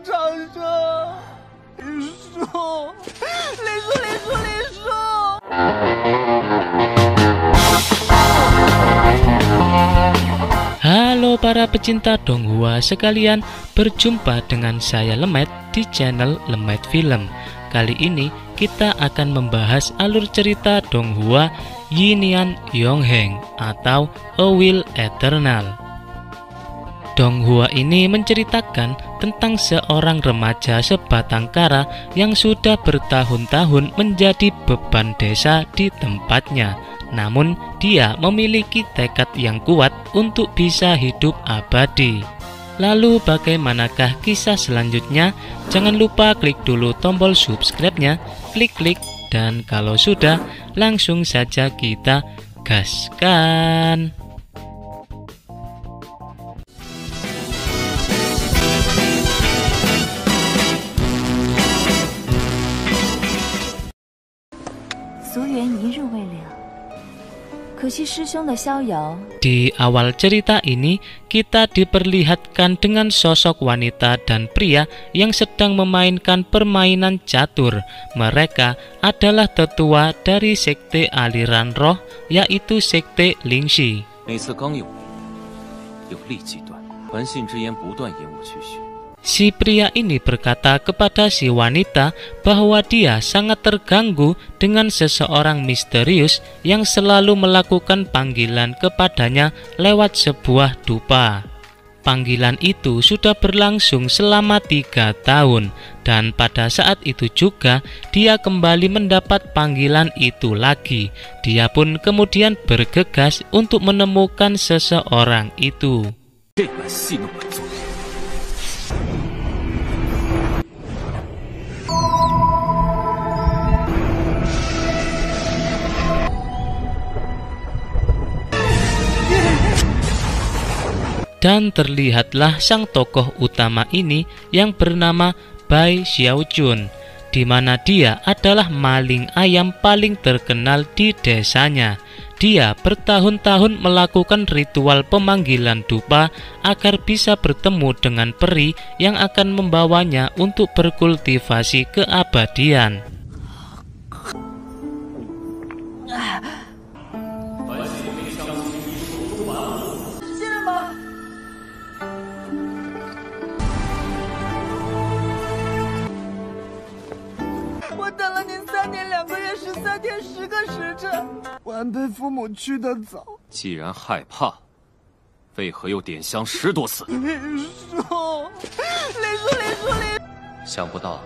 长生。李叔。Halo para pecinta Donghua sekalian, berjumpa dengan saya Lemet di channel Lemet Film. Kali ini kita akan membahas alur cerita Donghua Yinian Yongheng atau A Will Eternal. Donghua ini menceritakan tentang seorang remaja sebatang kara yang sudah bertahun-tahun menjadi beban desa di tempatnya. Namun dia memiliki tekad yang kuat untuk bisa hidup abadi. Lalu bagaimanakah kisah selanjutnya? Jangan lupa klik dulu tombol subscribe-nya, klik, dan kalau sudah langsung saja kita gaskan. Di awal cerita ini kita diperlihatkan dengan sosok wanita dan pria yang sedang memainkan permainan catur. Mereka adalah tetua dari sekte aliran roh, yaitu sekte Lingxi. Si pria ini berkata kepada si wanita bahwa dia sangat terganggu dengan seseorang misterius yang selalu melakukan panggilan kepadanya lewat sebuah dupa. Panggilan itu sudah berlangsung selama 3 tahun, dan pada saat itu juga dia kembali mendapat panggilan itu lagi. Dia pun kemudian bergegas untuk menemukan seseorang itu. Dan terlihatlah sang tokoh utama ini yang bernama Bai Xiaojun, di mana dia adalah maling ayam paling terkenal di desanya. Dia bertahun-tahun melakukan ritual pemanggilan dupa agar bisa bertemu dengan peri yang akan membawanya untuk berkultivasi keabadian.既然害怕，为何又点香10多次？李叔，想不到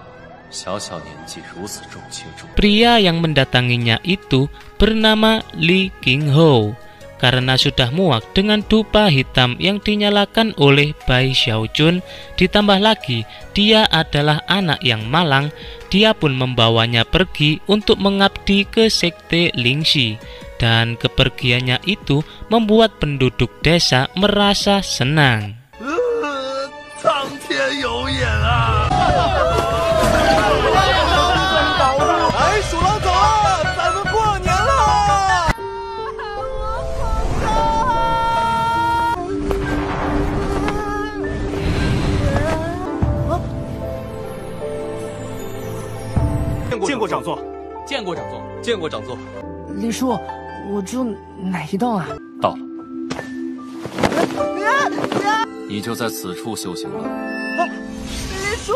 小小年纪如此重情重义。 Pria yang mendatanginya itu bernama Li Qingho. Karena sudah muak dengan dupa hitam yang dinyalakan oleh Bai Xiaojun, ditambah lagi dia adalah anak yang malang, dia pun membawanya pergi untuk mengabdi ke sekte Lingxi. Dan kepergiannya itu membuat penduduk desa merasa senang.见过长座。李叔，我住哪一栋啊？到了，你就在此处修行吧。李叔，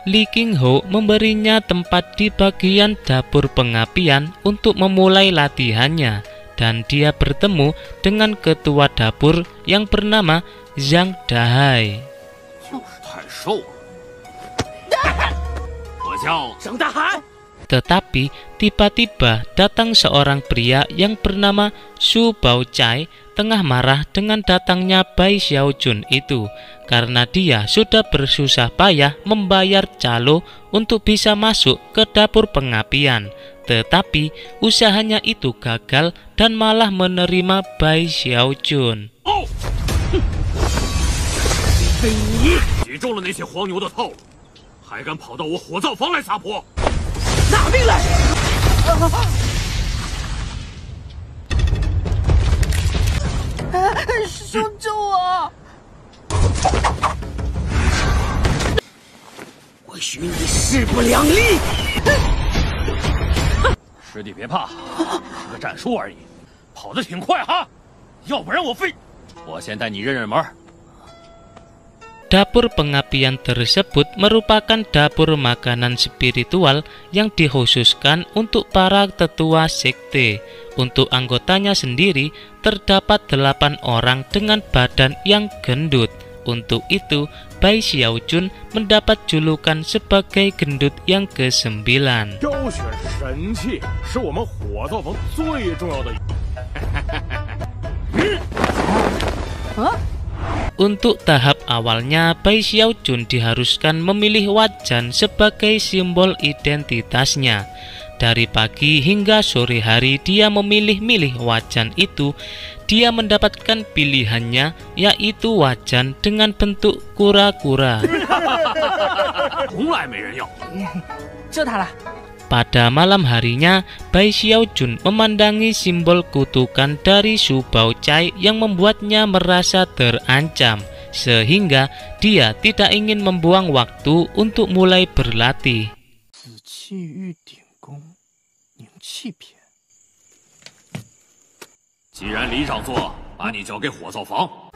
Li Qingho memberinya tempat di bagian dapur pengapian untuk memulai latihannya, dan dia bertemu dengan ketua dapur yang bernama Zhang Dahai. Tetapi tiba-tiba datang seorang pria yang bernama Su Baochai tengah marah dengan datangnya Bai Xiaojun itu, karena dia sudah bersusah payah membayar calo untuk bisa masuk ke dapur pengapian. Tetapi usahanya itu gagal dan malah menerima Bai Xiaojun. 击中了那些黄牛的套路，还敢跑到我火灶房来撒泼！拿命来！师兄救我！许你势不两立。师弟别怕，是个战术而已，跑得挺快哈，要不然我先带你认认门。 Dapur pengapian tersebut merupakan dapur makanan spiritual yang dikhususkan untuk para tetua sekte. Untuk anggotanya sendiri, terdapat 8 orang dengan badan yang gendut. Untuk itu, Bai Xiaojun mendapat julukan sebagai gendut yang ke-9. 挑选神器是我们火灶房最重要的。Untuk tahap awalnya, Bai Xiaojun diharuskan memilih wajan sebagai simbol identitasnya. Dari pagi hingga sore hari dia memilih-milih wajan itu. Dia mendapatkan pilihannya, yaitu wajan dengan bentuk kura-kura. Pada malam harinya, Bai Xiaojun memandangi simbol kutukan dari Su Baocai yang membuatnya merasa terancam, sehingga dia tidak ingin membuang waktu untuk mulai berlatih.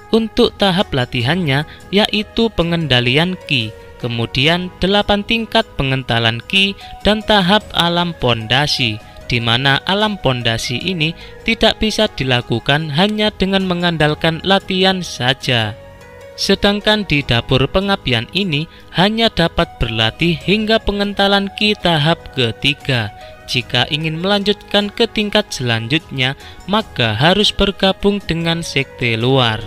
Untuk tahap latihannya, yaitu pengendalian Qi, kemudian 8 tingkat pengentalan Qi dan tahap alam pondasi, di mana alam pondasi ini tidak bisa dilakukan hanya dengan mengandalkan latihan saja. Sedangkan di dapur pengapian ini hanya dapat berlatih hingga pengentalan Qi tahap ketiga. Jika ingin melanjutkan ke tingkat selanjutnya, maka harus bergabung dengan sekte luar.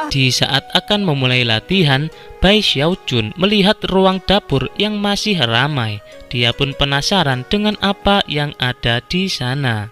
Di saat akan memulai latihan, Bai Xiaojun melihat ruang dapur yang masih ramai. Dia pun penasaran dengan apa yang ada di sana.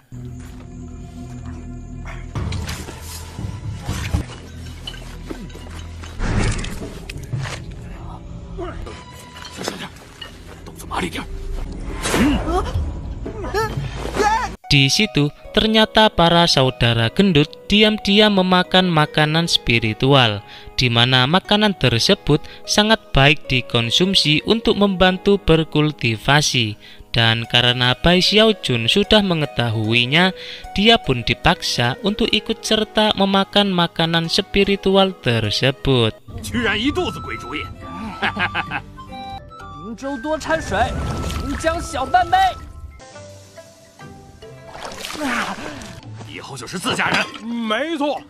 Di situ ternyata para saudara gendut diam-diam memakan makanan spiritual, di mana makanan tersebut sangat baik dikonsumsi untuk membantu berkultivasi. Dan karena Bai Xiaojun sudah mengetahuinya, dia pun dipaksa untuk ikut serta memakan makanan spiritual tersebut. 灵州多掺水，临江小半杯。以后就是自家人。没错。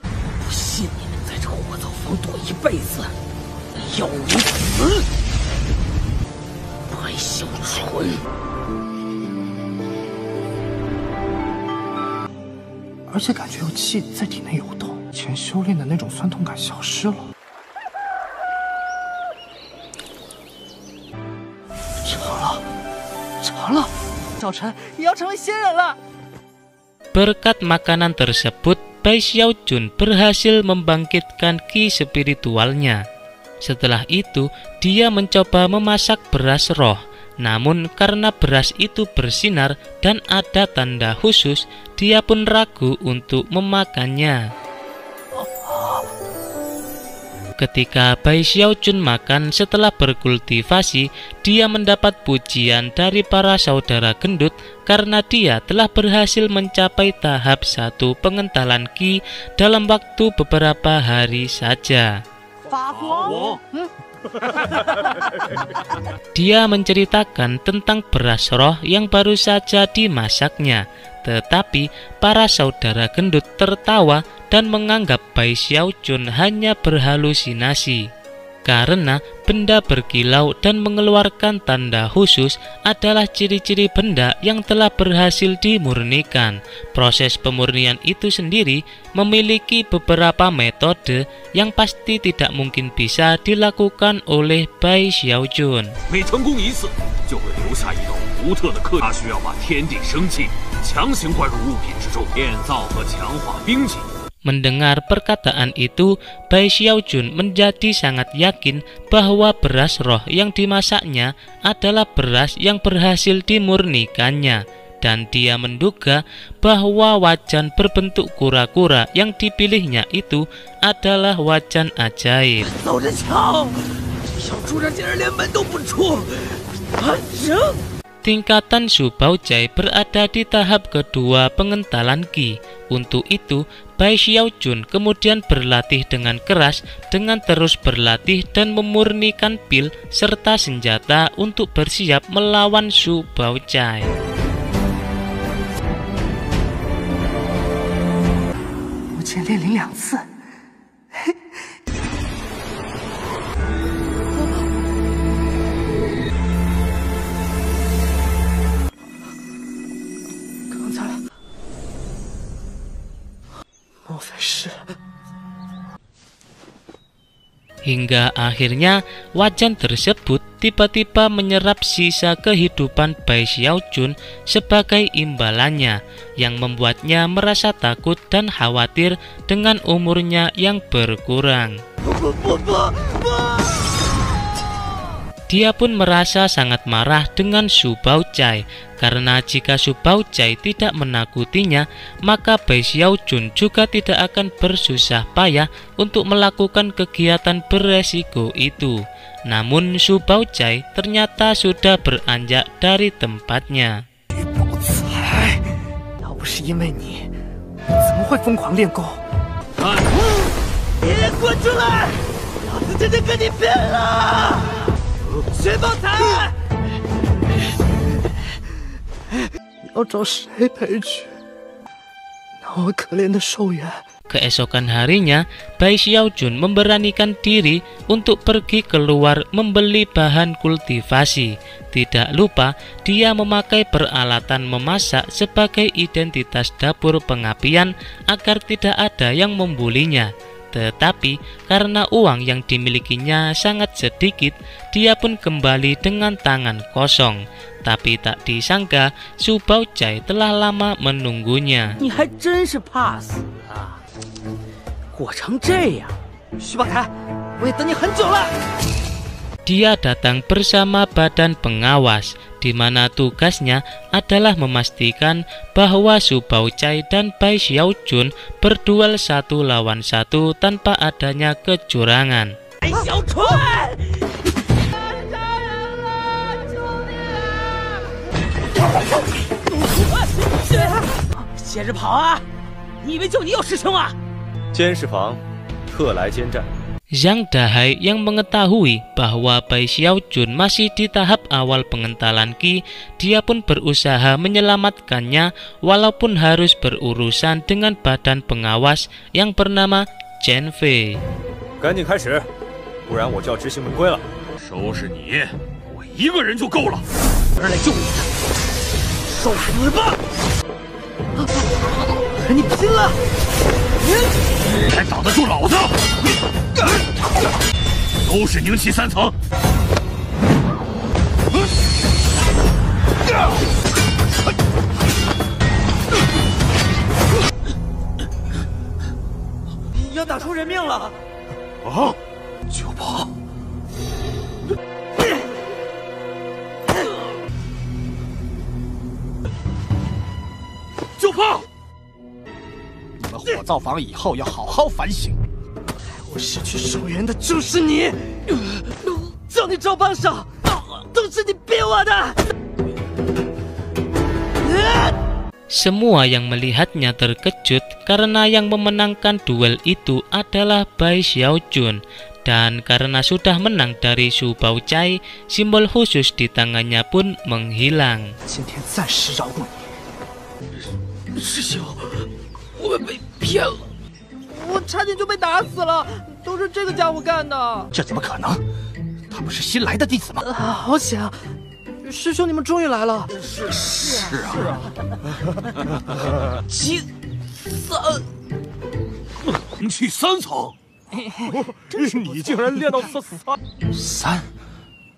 不信你能在这火灶房躲一辈子，要你死！白小纯。而且感觉有气在体内游动，以前修炼的那种酸痛感消失了。 成了，小陈也要成为仙人了。 Berkat makanan tersebut, Bai Xiaojun berhasil membangkitkan Qi spiritualnya. Setelah itu, dia mencoba memasak beras roh. Namun karena beras itu bersinar dan ada tanda khusus, dia pun ragu untuk memakannya. Ketika Bai Xiaojun makan setelah berkultivasi, dia mendapat pujian dari para saudara gendut karena dia telah berhasil mencapai tahap 1 pengentalan Qi dalam waktu beberapa hari saja. Dia menceritakan tentang beras roh yang baru saja dimasaknya, tetapi para saudara gendut tertawa dan menganggap Bai Xiaojun hanya berhalusinasi. Karena benda berkilau dan mengeluarkan tanda khusus adalah ciri-ciri benda yang telah berhasil dimurnikan. Proses pemurnian itu sendiri memiliki beberapa metode yang pasti tidak mungkin bisa dilakukan oleh Bai Xiaojun. 每成功一次，就会留下一道独特的刻。他需要把天地生气强行灌入物品之中，炼造和强化兵器。 Mendengar perkataan itu, Bai Xiaojun menjadi sangat yakin bahwa beras roh yang dimasaknya adalah beras yang berhasil dimurnikannya. dan dia menduga bahwa wajan berbentuk kura-kura yang dipilihnya itu adalah wajan ajaib. Tingkatan Su Baochai berada di tahap kedua pengentalan Qi. Untuk itu, Bai Xiaojun kemudian berlatih dengan keras dengan terus berlatih dan memurnikan pil serta senjata untuk bersiap melawan Su Baochai. Hingga akhirnya wajan tersebut tiba-tiba menyerap sisa kehidupan Bai Xiaojun sebagai imbalannya, yang membuatnya merasa takut dan khawatir dengan umurnya yang berkurang. Dia pun merasa sangat marah dengan Su Baochai, karena jika Su Baochai tidak menakutinya, maka Bai Xiaojun juga tidak akan bersusah payah untuk melakukan kegiatan beresiko itu. Namun Su Baochai ternyata sudah beranjak dari tempatnya. Keesokan harinya, Bai Xiaojun memberanikan diri untuk pergi keluar membeli bahan kultivasi. Tidak lupa, dia memakai peralatan memasak sebagai identitas dapur pengapian agar tidak ada yang membulinya. Tetapi karena uang yang dimilikinya sangat sedikit, dia pun kembali dengan tangan kosong. Tapi tak disangka, Su Baochai telah lama menunggunya. Dia datang bersama badan pengawas, di mana tugasnya adalah memastikan bahwa Su Baochai dan Bai Xiaojun berduel 1 lawan 1 tanpa adanya kecurangan. Zhang Dahai yang mengetahui bahwa Bai Xiaojun masih di tahap awal pengentalan Qi, dia pun berusaha menyelamatkannya walaupun harus berurusan dengan badan pengawas yang bernama Chen Fei.火造访以后要好好反省。害我失去手源的就是你，叫你找帮手，都是你逼我的。 Semua yang melihatnya terkejut karena yang memenangkan duel itu adalah Bai Xiaojun. Dan karena sudah menang dari Su Baochai, simbol khusus di tangannya pun menghilang. 师兄，我们被骗了，我差点就被打死了，都是这个家伙干的。这怎么可能？他不是新来的弟子吗？好险啊！师兄，你们终于来了。是啊。金3，灵气3层。你竟然练到3，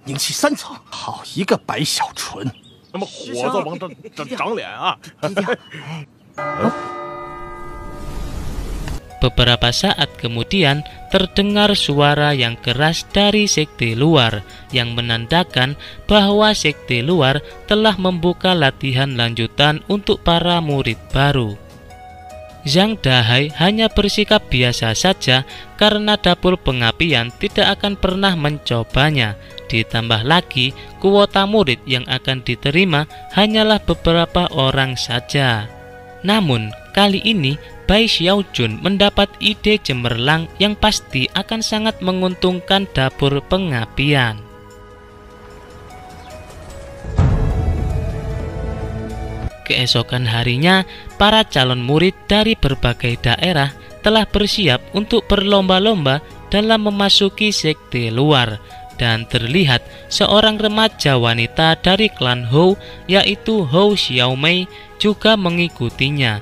灵气3层，好一个白小纯。 那么火造王这长脸啊！ Beberapa saat kemudian terdengar suara yang keras dari sekte luar yang menandakan bahwa sekte luar telah membuka latihan lanjutan untuk para murid baru. Zhang Dahai hanya bersikap biasa saja karena dapur pengapian tidak akan pernah mencobanya. Ditambah lagi kuota murid yang akan diterima hanyalah beberapa orang saja. Namun kali ini Bai Xiaojun mendapat ide cemerlang yang pasti akan sangat menguntungkan dapur pengapian. Keesokan harinya, para calon murid dari berbagai daerah telah bersiap untuk berlomba-lomba dalam memasuki sekte luar, dan terlihat seorang remaja wanita dari klan Hou, yaitu Hou Xiaomei, juga mengikutinya.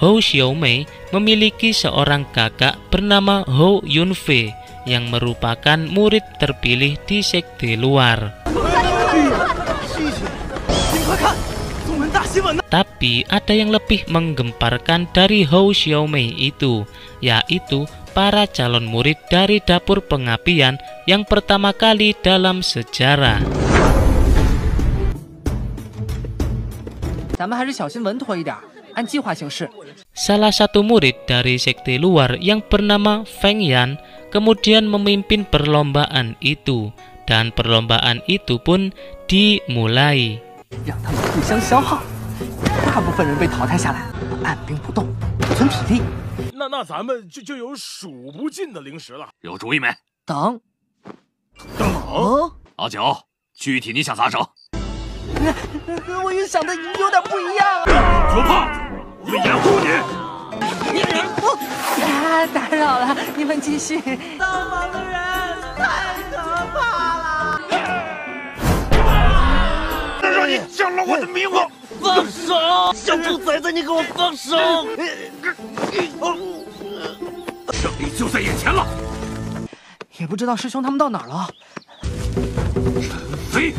Hou Xiaomei memiliki seorang kakak bernama Hou Yunfei yang merupakan murid terpilih di sekte luar. Tapi ada yang lebih menggemparkan dari Hou Xiaomei itu, yaitu para calon murid dari dapur pengapian yang pertama kali dalam sejarah. Salah satu murid dari sekte luar yang bernama Feng Yan kemudian memimpin perlombaan itu, dan perlombaan itu pun dimulai.那咱们就有数不尽的零食了。有主意没？等，阿九，具体你想咋整？和我预想的有点不一样啊！不怕，我掩护你。打扰了，你们继续。帮忙的人太可怕了！让你抢了我的命啊！放手！小兔崽子，你给我放手！胜利就在眼前了。也不知道师兄他们到哪儿了。陈飞，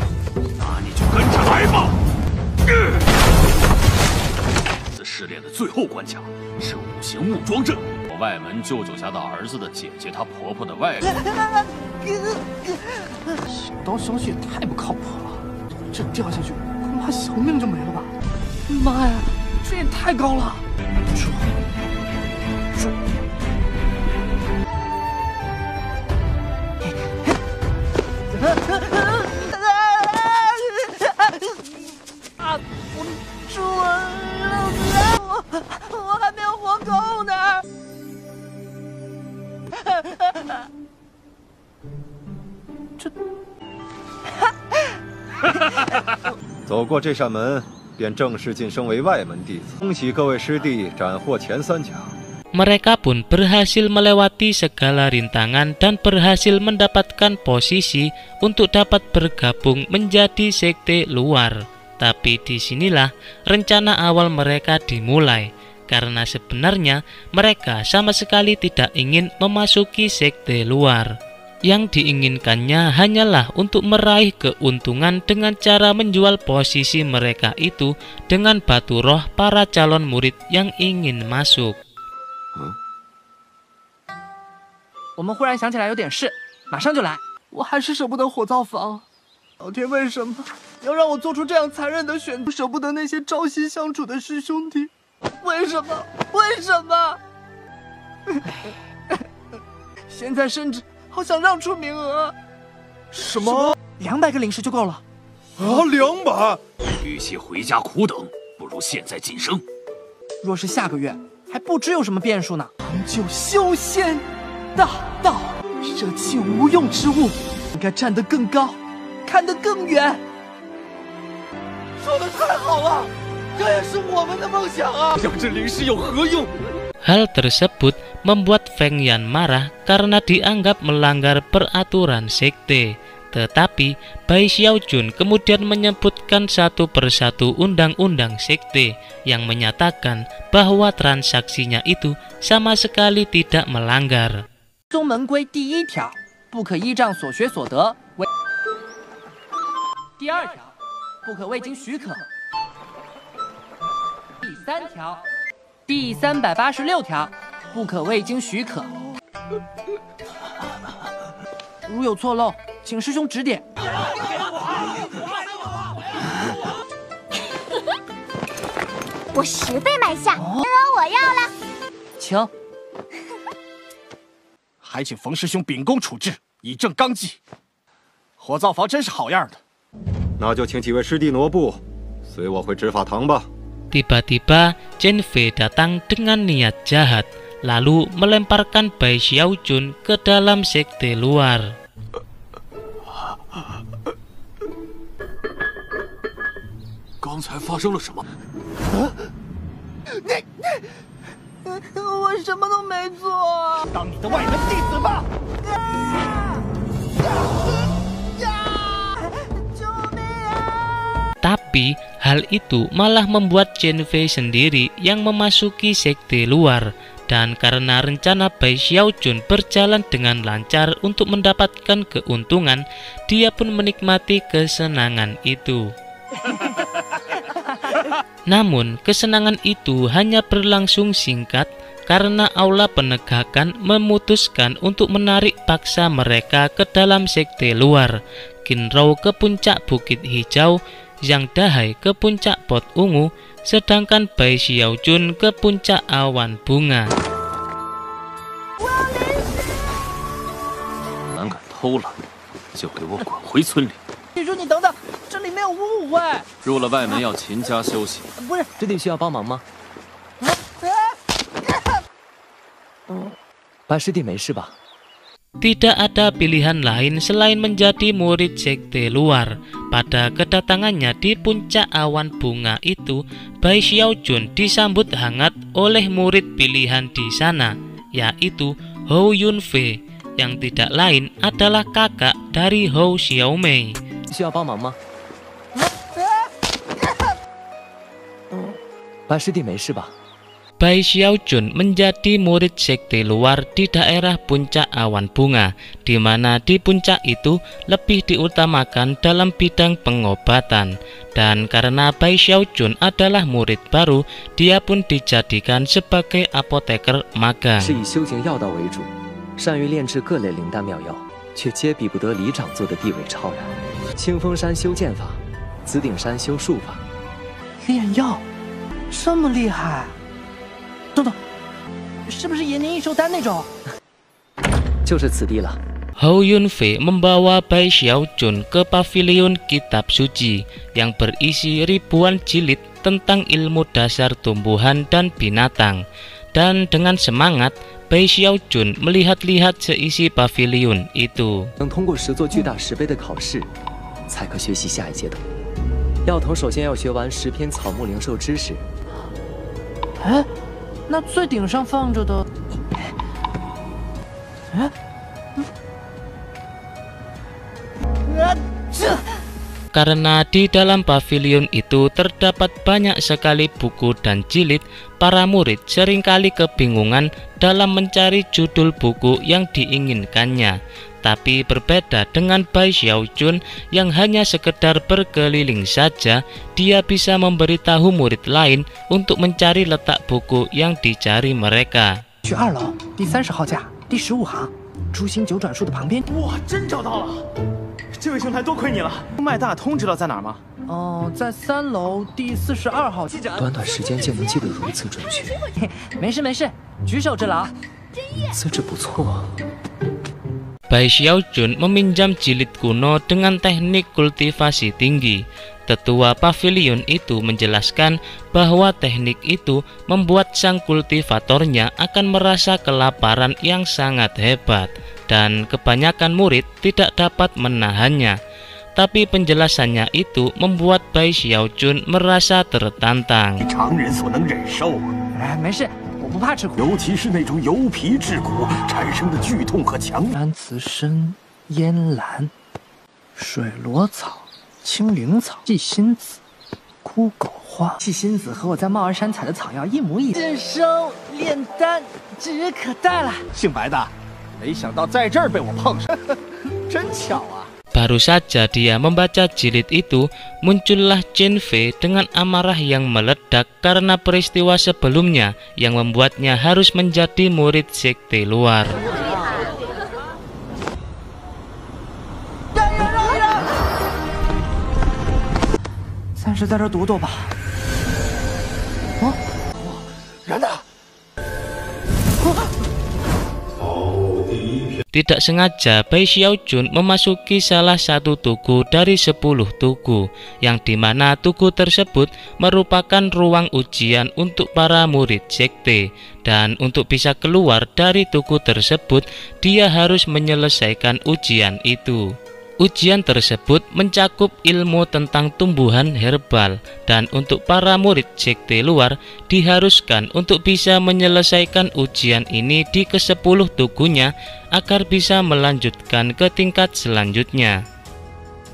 那你就跟着来吧。此试炼的最后关卡是五行木桩阵。我外门舅舅家的儿子的姐姐，她婆婆的外甥。小刀小雪太不靠谱了，这掉下去恐怕小命就没了吧？妈呀，这也太高了！不住了，我还没有活够呢。这，走过这扇门，便正式晋升为外门弟子。恭喜各位师弟斩获前3强。Mereka pun berhasil melewati segala rintangan dan berhasil mendapatkan posisi untuk dapat bergabung menjadi sekte luar. Tapi disinilah rencana awal mereka dimulai, karena sebenarnya mereka sama sekali tidak ingin memasuki sekte luar. Yang diinginkannya hanyalah untuk meraih keuntungan dengan cara menjual posisi mereka itu dengan batu roh para calon murid yang ingin masuk. 我们忽然想起来有点事，马上就来。我还是舍不得火灶房，老天为什么要让我做出这样残忍的选择？舍不得那些朝夕相处的师兄弟，为什么？为什么？现在甚至好想让出名额。什么？200个灵石就够了。啊，200！与其回家苦等，不如现在晋升。若是下个月，还不知有什么变数呢。成就修仙大道，舍弃无用之物，应该站得更高，看得更远。说的太好了，这也是我们的梦想啊！要这灵石有何用？ Hal tersebut membuat Feng Yan marah karena dianggap melanggar peraturan sekte. Tetapi Bai Xiaojun kemudian menyebutkan satu persatu undang-undang sekte yang menyatakan bahwa transaksinya itu sama sekali tidak melanggar. 宗门规第1条，不可依仗所学所得为；第2条，不可未经许可；第3条，第386条，不可未经许可。如有错漏，请师兄指点。我10倍买下，我要了。请。还请冯师兄秉公处置，以正纲纪。火灶房真是好样的。那就请几位师弟挪步，随我回执法堂吧。Tiba-tiba Chen Fei datang dengan niat jahat, lalu melemparkan Bai Xiaojun ke dalam sekte luar. 刚才发生了什么？我什么都没做。当你的外门弟子吧。Tapi hal itu malah membuat Chen Fei sendiri yang memasuki sekte luar, dan karena rencana Bai Xiaojun berjalan dengan lancar untuk mendapatkan keuntungan, dia pun menikmati kesenangan itu. Namun kesenangan itu hanya berlangsung singkat karena aula penegakan memutuskan untuk menarik paksa mereka ke dalam sekte luar, Qinrou ke puncak Bukit Hijau, Yang Dahai ke puncak Pot Ungu, sedangkan Bai Xiaojun ke puncak Awan Bunga. 胆敢偷懒，就给我滚回村里！师叔，你等等，这里没有误会。入了外门要勤加修行。不是，师弟需要帮忙吗？白师弟没事吧？ Tidak ada pilihan lain selain menjadi murid sekte luar. Pada kedatangannya di puncak Awan Bunga itu, Bai Xiaojun disambut hangat oleh murid pilihan di sana, yaitu Hou Yunfei, yang tidak lain adalah kakak dari Hou Xiaomei. 需要帮忙吗？白师弟没事吧？ Bai Xiaojun menjadi murid sekte luar di daerah puncak Awan Bunga, di mana di puncak itu lebih diutamakan dalam bidang pengobatan. Dan karena Bai Xiaojun adalah murid baru, dia pun dijadikan sebagai apoteker magang. 是以修行药道为主，善于炼制各类灵丹妙药，却皆比不得李长做的地位超然。清风山修剑法，紫顶山修术法。炼药，这么厉害？ 等等，是不是延年益寿丹那种？就是此地了。 Hou Yunfei membawa Bai Xiaojun ke pavilion kitab suci yang berisi ribuan jilid tentang ilmu dasar tumbuhan dan binatang. Dan dengan semangat, Bai Xiaojun melihat-lihat seisi pavilion itu. 能通过10座巨大石碑的考试，才可学习下一阶段。药头首先要学完10篇草木灵兽知识。哎。 那最顶上放着的，Karena di dalam pavilion itu terdapat banyak sekali buku dan jilid, para murid seringkali kebingungan dalam mencari judul buku yang diinginkannya. Tapi berbeda dengan Bai Xiaojun yang hanya sekedar berkeliling saja, dia bisa memberitahu murid lain untuk mencari letak buku yang dicari mereka. 去2楼第30号架第15行，诛心九转术的旁边。哇，真找到了！这位兄台多亏你了。脉大通知道在哪儿吗？哦，在3楼第42号。短短时间竟能记得如此准确。没事没事，举手之劳。资质不错。 Bai Xiaojun meminjam jilid kuno dengan teknik kultivasi tinggi. Tetua pavilion itu menjelaskan bahwa teknik itu membuat sang kultivatornya akan merasa kelaparan yang sangat hebat, dan kebanyakan murid tidak dapat menahannya. Tapi penjelasannya itu membuat Bai Xiaojun merasa tertantang. 常人所能忍受。没事。 我不怕吃苦，尤其是那种由皮至骨产生的剧痛和强。安慈参、烟兰、水罗草、青灵草、细心子、枯枸花。细心子和我在帽儿山采的草药一模一样。健身炼丹指日可待了。姓白的，没想到在这儿被我碰上，真巧啊！ Baru saja dia membaca jilid itu, muncullah Chen Fei dengan amarah yang meledak karena peristiwa sebelumnya yang membuatnya harus menjadi murid sekte luar. Tidak sengaja Bai Xiaojun memasuki salah satu tugu dari 10 tugu, yang dimana tugu tersebut merupakan ruang ujian untuk para murid sekte. Dan untuk bisa keluar dari tugu tersebut, dia harus menyelesaikan ujian itu. Ujian tersebut mencakup ilmu tentang tumbuhan herbal, dan untuk para murid sekte luar diharuskan untuk bisa menyelesaikan ujian ini di ke-10 tugunya agar bisa melanjutkan ke tingkat selanjutnya.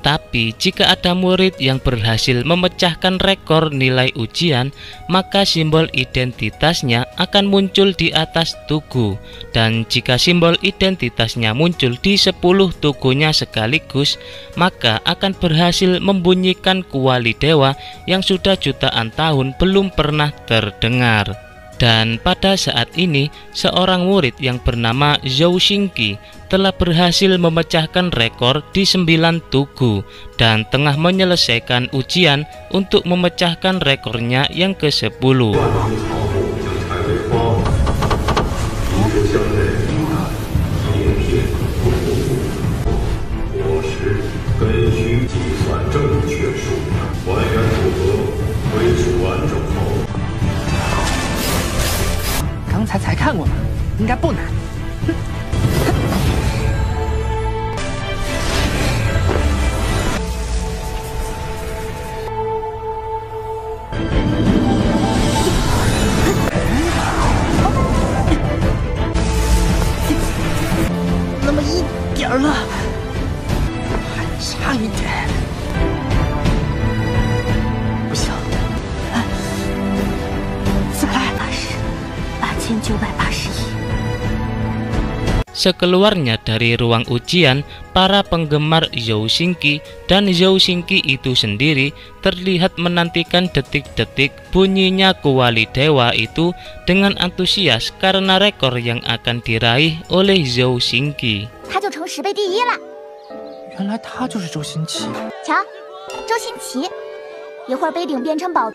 Tapi jika ada murid yang berhasil memecahkan rekor nilai ujian, maka simbol identitasnya akan muncul di atas tugu. Dan jika simbol identitasnya muncul di 10 tugunya sekaligus, maka akan berhasil membunyikan kuali dewa yang sudah jutaan tahun belum pernah terdengar. Dan pada saat ini, seorang murid yang bernama Zhou Xingqi telah berhasil memecahkan rekor di 9 tugu dan tengah menyelesaikan ujian untuk memecahkan rekornya yang ke-10. Sekeluarnya dari ruang ujian, para penggemar Zhou Xingqi dan Zhou Xingqi itu sendiri terlihat menantikan detik-detik bunyinya kuali dewa itu dengan antusias karena rekor yang akan diraih oleh Zhou Xingqi. 他就成10倍第一了。原来他就是周星驰。瞧，周星驰，一会儿杯顶变成宝。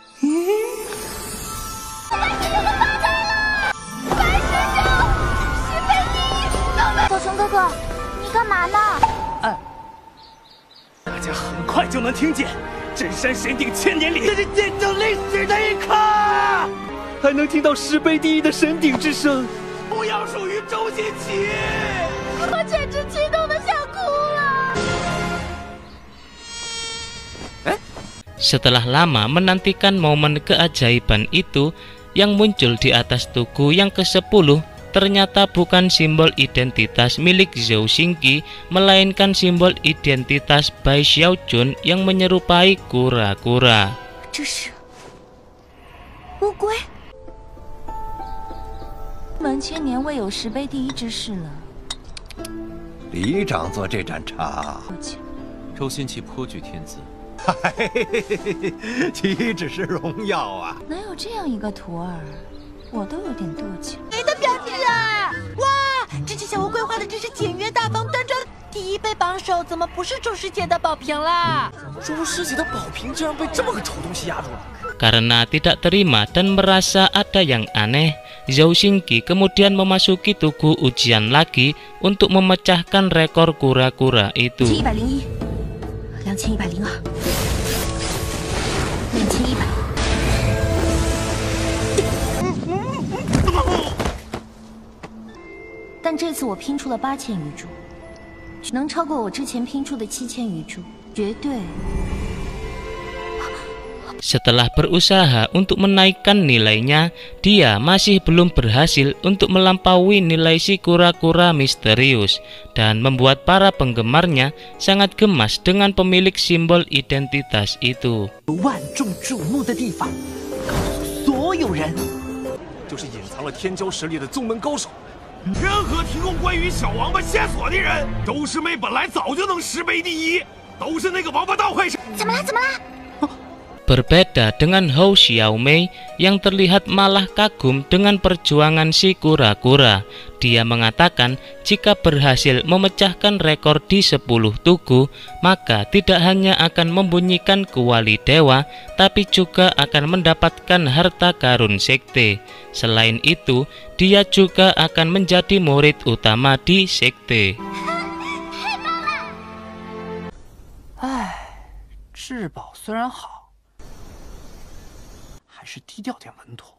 白师兄发财了！白师兄，10倍第一！小熊哥哥，你干嘛呢？大家很快就能听见真山神顶1000年里，这是见证历史的一刻，还能听到10倍第一的神顶之声，不要属于周星驰。 我简直激动的想哭了。 Setelah lama menantikan momen keajaiban itu, yang muncul di atas tugu yang ke-10 ternyata bukan simbol identitas milik Zhou Xingqi, melainkan simbol identitas Bai Xiaojun yang menyerupai kura-kura. 这是乌龟。门千年未有10倍第一之事了。 李长做这盏茶，周新奇颇具天资，岂止是荣耀啊！能有这样一个徒儿，我都有点妒忌。谁的表弟啊？哇，这只小乌龟画的真是简约大方端庄。第一杯榜首怎么不是周师姐的宝瓶啦？周师姐的宝瓶竟然被这么个丑东西压住了。 Karena tidak terima dan merasa ada yang aneh, Zhou Xingqi kemudian memasuki tugu ujian lagi untuk memecahkan rekor kura-kura itu. 2101、2102、2100。但这次我拼出了8000余株，能超过我之前拼出的7000余株，绝对。 Setelah berusaha untuk menaikkan nilainya, dia masih belum berhasil untuk melampaui nilai si kura-kura misterius dan membuat para penggemarnya sangat gemas dengan pemilik simbol identitas itu. 万众瞩目的地方，告诉所有人，就是隐藏了天骄实力的宗门高手，任何提供关于小王八线索的人，周师妹本来早就能十杯第一，都是那个王八蛋坏事。怎么了？怎么了？ Berbeda dengan Hou Xiaomei yang terlihat malah kagum dengan perjuangan si kura-kura. Dia mengatakan jika berhasil memecahkan rekor di 10 tugu, maka tidak hanya akan membunyikan kuali dewa, tapi juga akan mendapatkan harta karun sekte. Selain itu, dia juga akan menjadi murid utama di sekte. 唉，至宝虽然好。 还是低调点稳妥。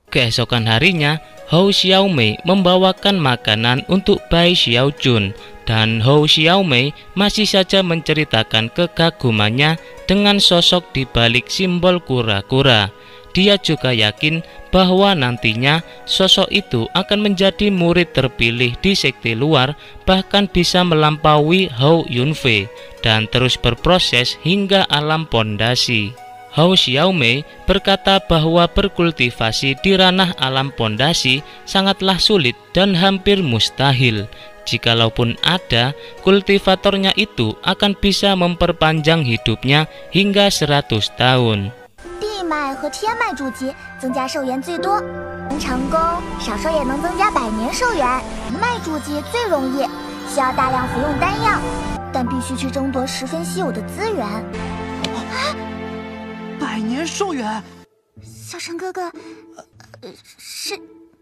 Keesokan harinya, Hou Xiaomei membawakan makanan untuk Bai Xiaojun dan Hou Xiaomei masih saja menceritakan kekagumannya dengan sosok di balik simbol kura-kura. Dia juga yakin bahwa nantinya sosok itu akan menjadi murid terpilih di sekte luar, bahkan bisa melampaui Hou Yunfei dan terus berproses hingga alam pondasi. Hou Xiaomei berkata bahwa berkultivasi di ranah alam pondasi sangatlah sulit dan hampir mustahil. Jikalaupun ada, kultivatornya itu akan bisa memperpanjang hidupnya hingga 100 tahun. 地脉和天脉筑基增加寿元最多，能成功少说也能增加100年寿元。脉筑基最容易，需要大量服用丹药，但必须去争夺十分稀有的资源。 100年寿元，小陈哥哥，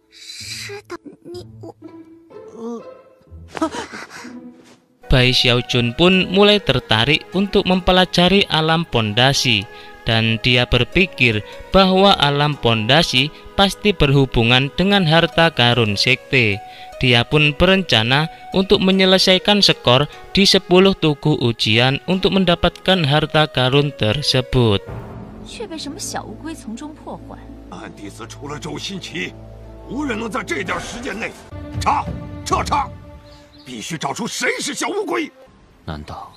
是的，Bai Xiaojun pun mulai tertarik untuk mempelajari alam pondasi dan dia berpikir bahwa alam pondasi pasti berhubungan dengan harta karun sekte. Dia pun berencana untuk menyelesaikan skor di 10 tugu ujian untuk mendapatkan harta karun tersebut. 却被什么小乌龟从中破坏。暗弟子除了周新奇，无人能在这点时间内彻查，必须找出谁是小乌龟。难道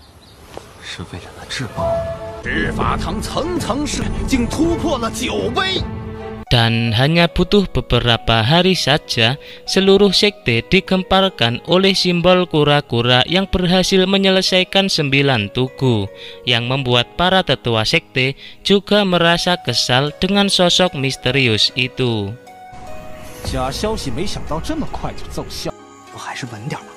是为了那至宝？执法堂层层是，竟突破了9杯。 Dan hanya butuh beberapa hari saja, seluruh sekte digemparkan oleh simbol kura-kura yang berhasil menyelesaikan 9 tugu, yang membuat para tetua sekte juga merasa kesal dengan sosok misterius itu. 假消息没想到这么快就奏效，我还是稳点吧。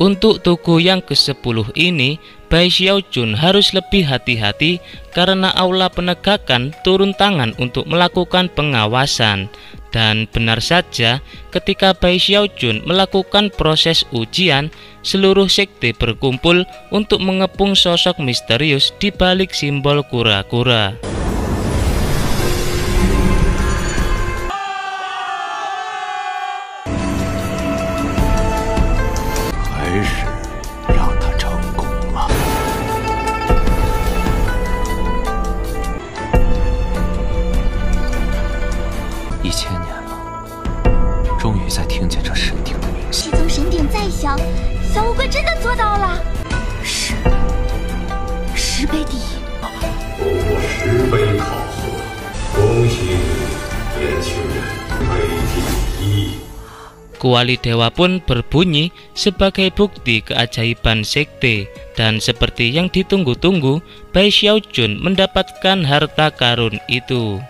Untuk tugu yang ke-10 ini, Bai Xiaojun harus lebih hati-hati karena aula penegakan turun tangan untuk melakukan pengawasan. Dan benar saja, ketika Bai Xiaojun melakukan proses ujian, seluruh sekte berkumpul untuk mengepung sosok misterius di balik simbol kura-kura.小乌龟真的做到了，十杯第一。不过10杯考核，恭喜你，年轻人，杯第一。 Kuali dewa pun berbunyi sebagai bukti keajaiban sekte, dan seperti yang ditunggu-tunggu, Bai Xiaojun mendapatkan harta karun itu.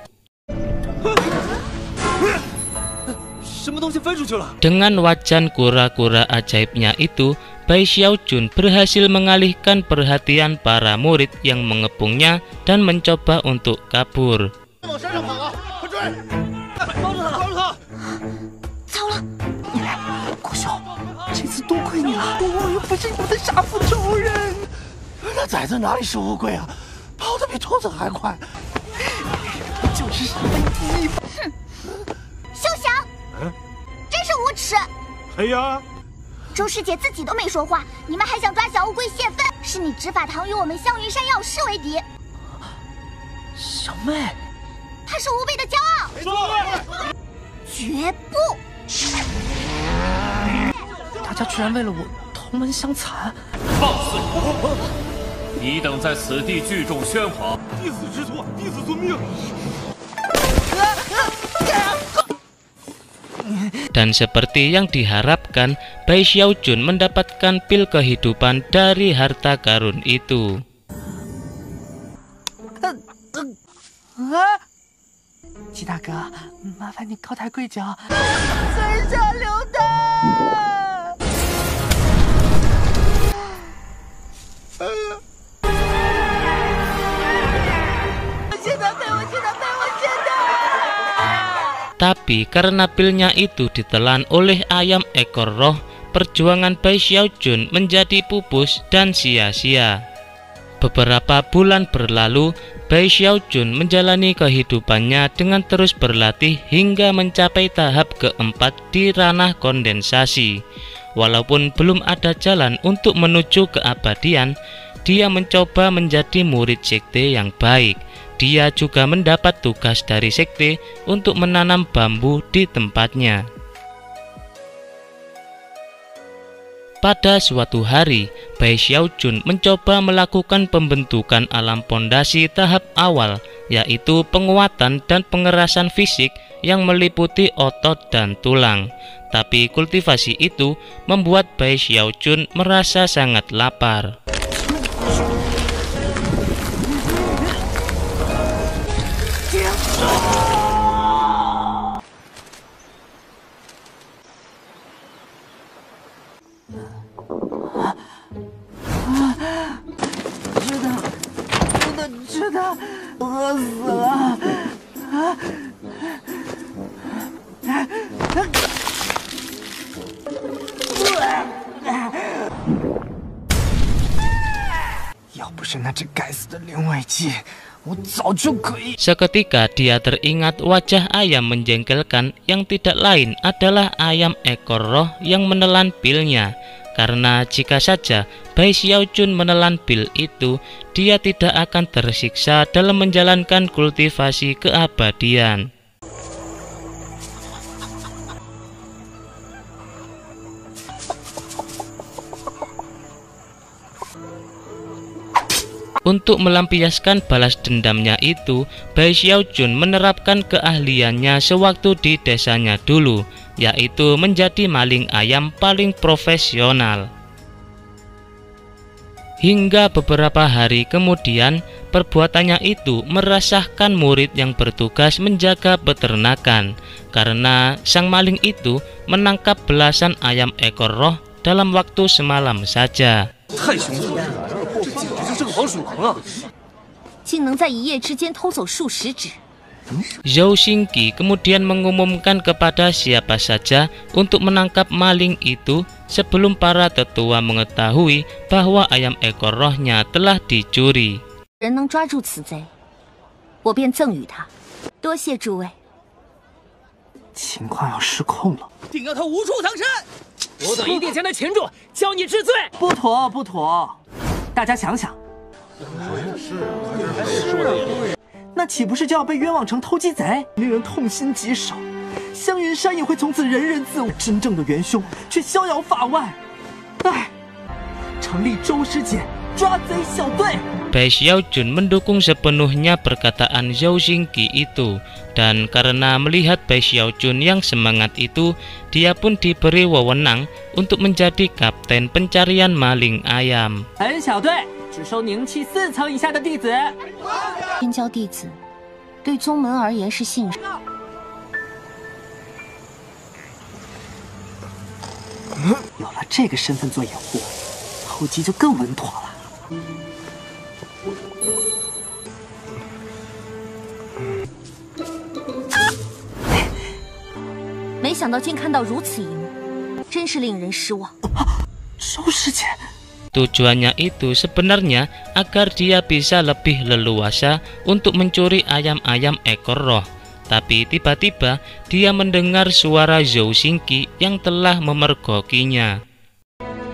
Dengan wajan kura-kura ajaibnya itu, Bai Xiaojun berhasil mengalihkan perhatian para murid yang mengepungnya dan mencoba untuk kabur. 糟了，你来，国孝，这次多亏你了，我又不是你们的杀父仇人。那崽子哪里是乌龟啊，跑得比兔子还快，就是十分第一。哼，休想！真是无耻！哎呀，周师姐自己都没说话，你们还想抓小乌龟泄愤？是你执法堂与我们香云山药师为敌。小妹，她是吾辈的骄傲，绝不！ 大家居然为了我同门相残！放肆！你等在此地聚众喧哗，弟子知错，弟子遵命。Dan seperti yang diharapkan, Bai Xiaojun mendapatkan pil kehidupan dari harta karun itu. 鸡大哥，麻烦你高抬贵脚，随小流弹。Tapi karena pilnya itu ditelan oleh ayam ekor roh, perjuangan Bai Xiaojun menjadi pupus dan sia-sia. Beberapa bulan berlalu, Bai Xiaojun menjalani kehidupannya dengan terus berlatih hingga mencapai tahap keempat di ranah kondensasi. Walaupun belum ada jalan untuk menuju keabadian, dia mencoba menjadi murid sekte yang baik. Dia juga mendapat tugas dari sekte untuk menanam bambu di tempatnya. Pada suatu hari, Bai Xiaojun mencoba melakukan pembentukan alam pondasi tahap awal, yaitu penguatan dan pengerasan fisik yang meliputi otot dan tulang. Tapi kultivasi itu membuat Bai Xiaojun merasa sangat lapar.吃的，饿死了！要不是那只该死的灵尾鸡，我早就可以。 Seketika dia teringat wajah ayam menjengkelkan yang tidak lain adalah ayam ekor roh yang menelan pilnya. Karena jika saja Bai Xiaojun menelan pil itu, dia tidak akan tersiksa dalam menjalankan kultivasi keabadian. Untuk melampiaskan balas dendamnya itu, Bai Xiaojun menerapkan keahliannya sewaktu di desanya dulu, yaitu menjadi maling ayam paling profesional. Hingga beberapa hari kemudian, perbuatannya itu meresahkan murid yang bertugas menjaga peternakan, karena sang maling itu menangkap belasan ayam ekor roh dalam waktu semalam saja. 太凶残了，这简直就正好属狼啊！ 竟能在一夜之间偷走数十只。 Zhou Xingqi kemudian mengumumkan kepada siapa saja untuk menangkap maling itu sebelum para tetua mengetahui bahwa ayam ekor rohnya telah dicuri. 人能抓住此贼，我便赠予他。多谢诸位。情况要失控了，定要他无处藏身。我等一定将他擒住，教你治罪。不妥，不妥！大家想想，那岂不是就要被冤枉成偷鸡贼？令人痛心疾首。香云山也会从此人人自危，真正的元凶却逍遥法外。唉，成立周师姐抓贼小队。 Bai Xiaojun mendukung sepenuhnya perkataan Zhou Xingqi itu, dan karena melihat Bai Xiaojun yang semangat itu, dia pun diberi wewenang untuk menjadi kapten pencarian maling ayam. 本小队只收宁气4层以下的弟子。天骄弟子对宗门而言是信任。有了这个身份做掩护，偷鸡就更稳妥了。 没想到竟看到如此一幕，真是令人失望。周师姐， Tujuannya itu sebenarnya agar dia bisa lebih leluasa untuk mencuri ayam-ayam ekor roh. Tapi tiba-tiba dia mendengar suara Zhou Xingqi yang telah memergokinya.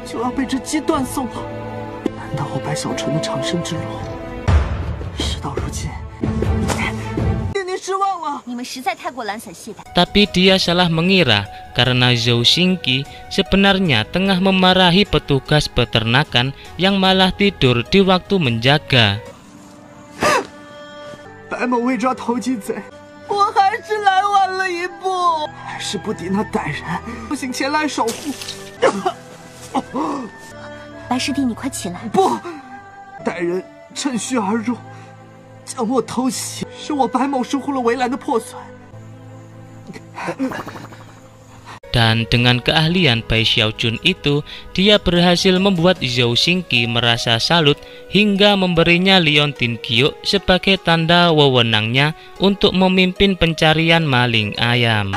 就要被这鸡断送了，难道我白小纯的长生之路，事到如今，令您失望了。你们实在太过懒散懈怠。 Tapi dia salah mengira karena Zhou Xingqi sebenarnya tengah memarahi petugas peternakan yang malah tidur di waktu menjaga. 白某为抓偷鸡贼，我还是来晚了一步。还是不敌那歹人，不行前来守护。白师弟，你快起来！不，歹人趁虚而入，将我偷袭，使我白某疏忽了围栏的破损。 Dan dengan keahlian Bai Xiaojun itu, dia berhasil membuat Zhou Xingqi merasa salut hingga memberinya Liontin Giok sebagai tanda wewenangnya untuk memimpin pencarian maling ayam.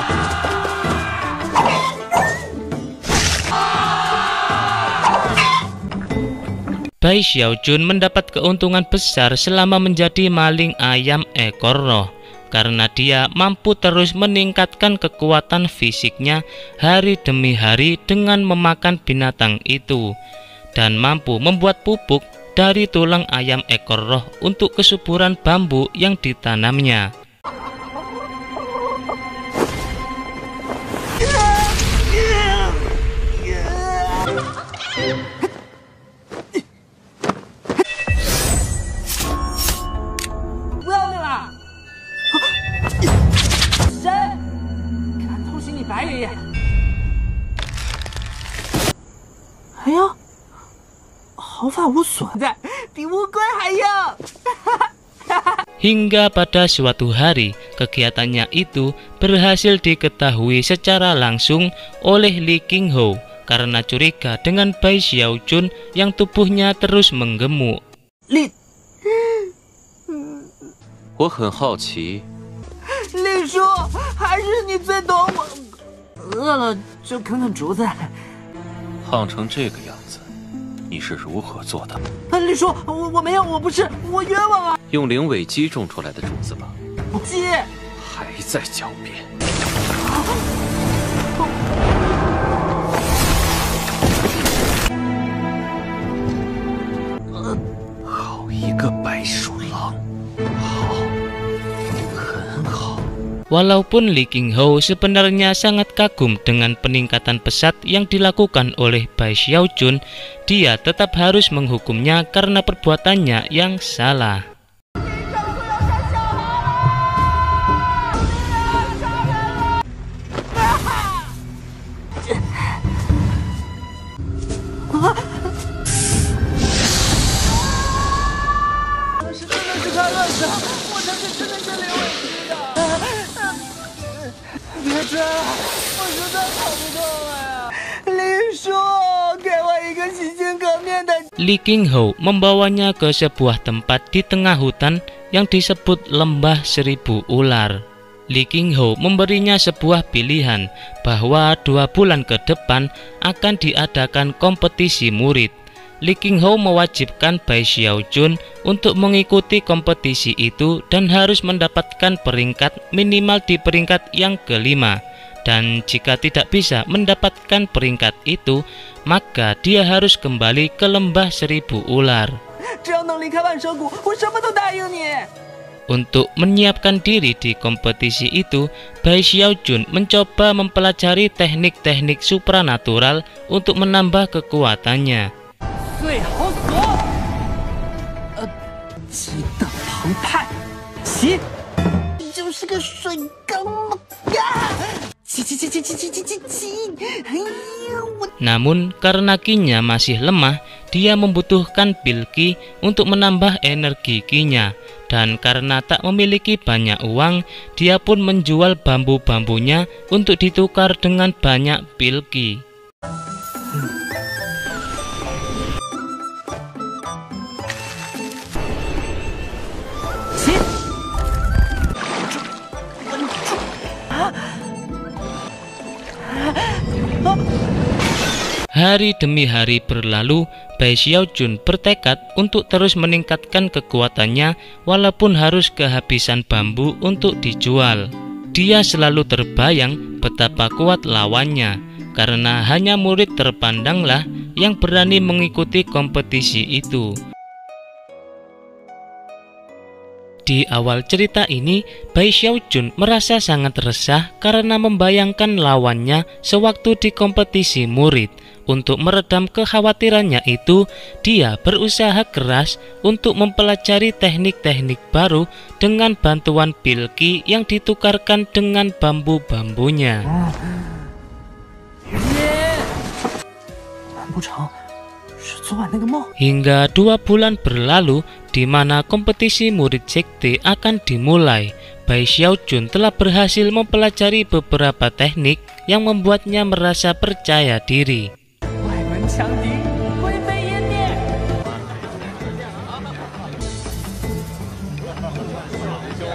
Bai Xiaojun mendapat keuntungan besar selama menjadi maling ayam ekor roh, karena dia mampu terus meningkatkan kekuatan fisiknya hari demi hari dengan memakan binatang itu, dan mampu membuat pupuk dari tulang ayam ekor roh untuk kesuburan bambu yang ditanamnya. Hingga pada suatu hari, kegiatannya itu berhasil diketahui secara langsung oleh Li Qinghou karena curiga dengan Bai Xiaojun yang tubuhnya terus menggemuk. 我很好奇， 李叔，还是你最懂我。饿了就啃啃竹子。胖成这个样子，你是如何做的？李叔，我没有，我不是，我冤枉啊！用灵尾鸡种出来的竹子吧？鸡还在狡辩。好一个白鼠狼！好，很好。 Walaupun Li Qinghou sebenarnya sangat kagum dengan peningkatan pesat yang dilakukan oleh Bai Xiaojun, dia tetap harus menghukumnya karena perbuatannya yang salah. Li Qinghou membawanya ke sebuah tempat di tengah hutan yang disebut Lembah Seribu Ular. Li Qinghou memberinya sebuah pilihan bahwa 2 bulan ke depan akan diadakan kompetisi murid. Li Qinghou mewajibkan Bai Xiaojun untuk mengikuti kompetisi itu dan harus mendapatkan peringkat minimal di peringkat yang kelima. Dan jika tidak bisa mendapatkan peringkat itu, maka dia harus kembali ke Lembah Seribu Ular. Untuk menyiapkan diri di kompetisi itu, Bai Xiaojun mencoba mempelajari teknik-teknik supranatural untuk menambah kekuatannya. Namun karena Qi-nya masih lemah, dia membutuhkan pil Qi untuk menambah energi Qi-nya. Dan karena tak memiliki banyak uang, dia pun menjual bambu-bambunya untuk ditukar dengan banyak pil Qi. Hari demi hari berlalu, Bai Xiaojun bertekad untuk terus meningkatkan kekuatannya walaupun harus kehabisan bambu untuk dijual. Dia selalu terbayang betapa kuat lawannya, karena hanya murid terpandanglah yang berani mengikuti kompetisi itu. Di awal cerita ini, Bai Xiaojun merasa sangat resah karena membayangkan lawannya sewaktu di kompetisi murid. Untuk meredam kekhawatirannya itu, dia berusaha keras untuk mempelajari teknik-teknik baru dengan bantuan pilki yang ditukarkan dengan bambu-bambunya. Hingga 2 bulan berlalu, di mana kompetisi murid sekte akan dimulai. Bai Xiaojun telah berhasil mempelajari beberapa teknik yang membuatnya merasa percaya diri.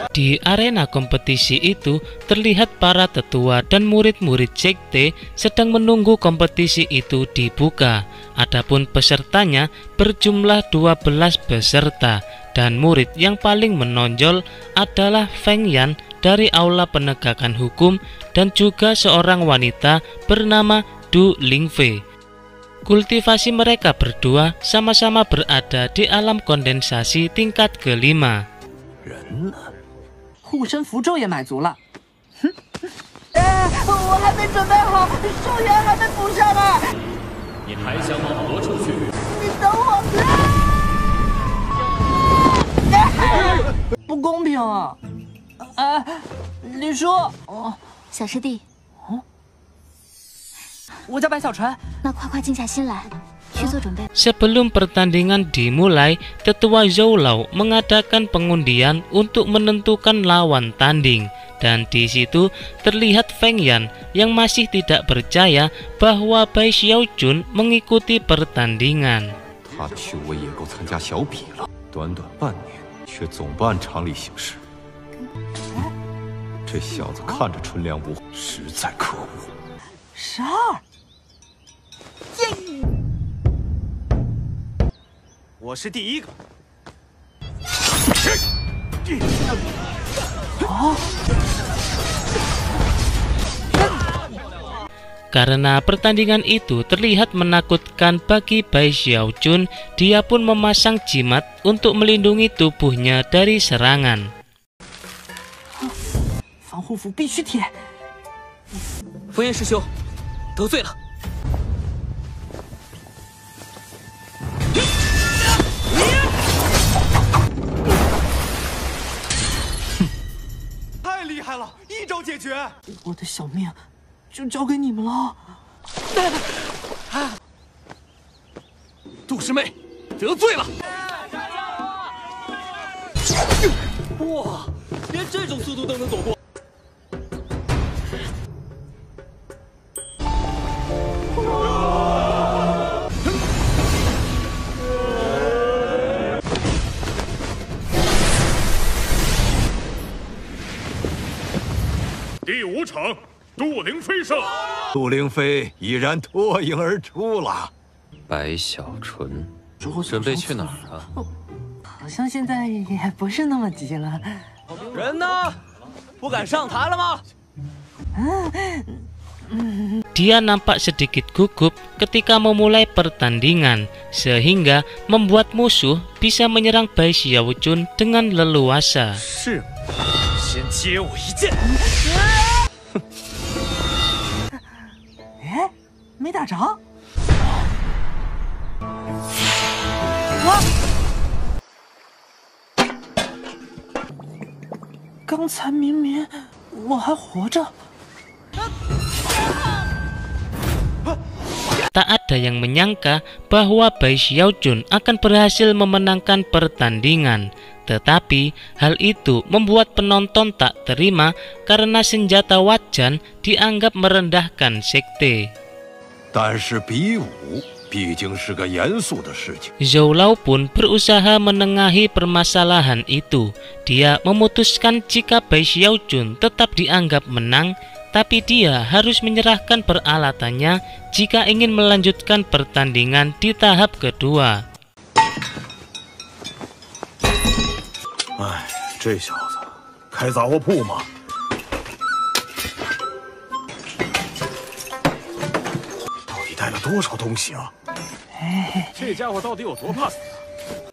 Di arena kompetisi itu, terlihat para tetua dan murid-murid sekte sedang menunggu kompetisi itu dibuka. Adapun pesertanya berjumlah 12 peserta, dan murid yang paling menonjol adalah Feng Yan dari Aula Penegakan Hukum dan juga seorang wanita bernama Du Lingfei. Kultivasi mereka berdua sama-sama berada di alam kondensasi tingkat ke-5. 护身符咒也买足了。我还没准备好，寿元还没补上来。你还想往何处去？你等我！不公平啊！李叔，小师弟，我叫白小纯。那快静下心来。 Sebelum pertandingan dimulai, Tetua Zhou Lao mengadakan pengundian untuk menentukan lawan tanding, dan di situ terlihat Feng Yan yang masih tidak percaya bahwa Bai Xiaojun mengikuti pertandingan. 他的修为也够参加小比了，短短半年却总不按常理行事。这小子看着纯良无悔，实在可恶。12。 我是第一个。Karena pertandingan itu terlihat menakutkan bagi Bai Xiaojun, dia pun memasang jimat untuk melindungi tubuhnya dari serangan. 防护服必须贴。冯岩师兄，得罪了。 太厉害了，一招解决！我的小命就交给你们了。杜师妹，得罪了！哇，连这种速度都能躲过！第5场，杜灵飞胜。杜灵飞已然脱颖而出了。白小纯，准备去哪儿啊？好像现在也不是那么急了。人呢？不敢上台了吗？ Dia nampak sedikit gugup ketika memulai pertandingan, sehingga membuat musuh bisa menyerang Bai Xiaojun dengan leluasa. 是，先接我一剑。哎，没打着。刚才明明我还活着。 Tak ada yang menyangka bahwa Bai Xiaojun akan berhasil memenangkan pertandingan. Tetapi hal itu membuat penonton tak terima karena senjata wajan dianggap merendahkan sekte. 但是比武毕竟是个严肃的事情。 Zhou Lao pun berusaha menengahi permasalahan itu. Dia memutuskan jika Bai Xiaojun tetap dianggap menang, tapi dia harus menyerahkan peralatannya jika ingin melanjutkan pertandingan di tahap kedua. 哎，这小子开杂货铺吗？到底带了多少东西啊？这家伙到底有多怕死？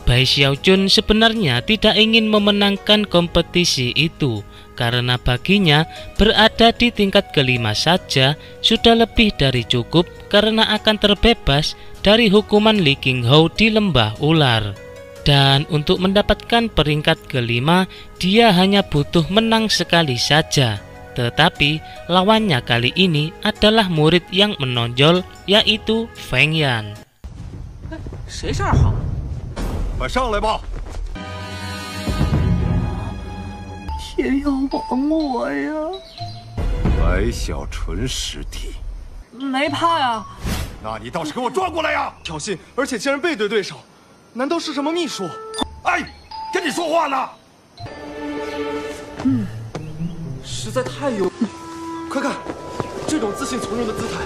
Bai Xiaojun sebenarnya tidak ingin memenangkan kompetisi itu, karena baginya berada di tingkat kelima saja sudah lebih dari cukup karena akan terbebas dari hukuman Li Qinghou di lembah ular. Dan untuk mendapatkan peringkat kelima, dia hanya butuh menang sekali saja. Tetapi lawannya kali ini adalah murid yang menonjol, yaitu Feng Yan. 谁是2号？ 快上来吧！天要亡我呀！白小纯师弟，没怕呀。那你倒是给我转过来呀！挑衅，而且竟然背对对手，难道是什么秘术？哎，跟你说话呢！实在太有，快看，这种自信从容的姿态。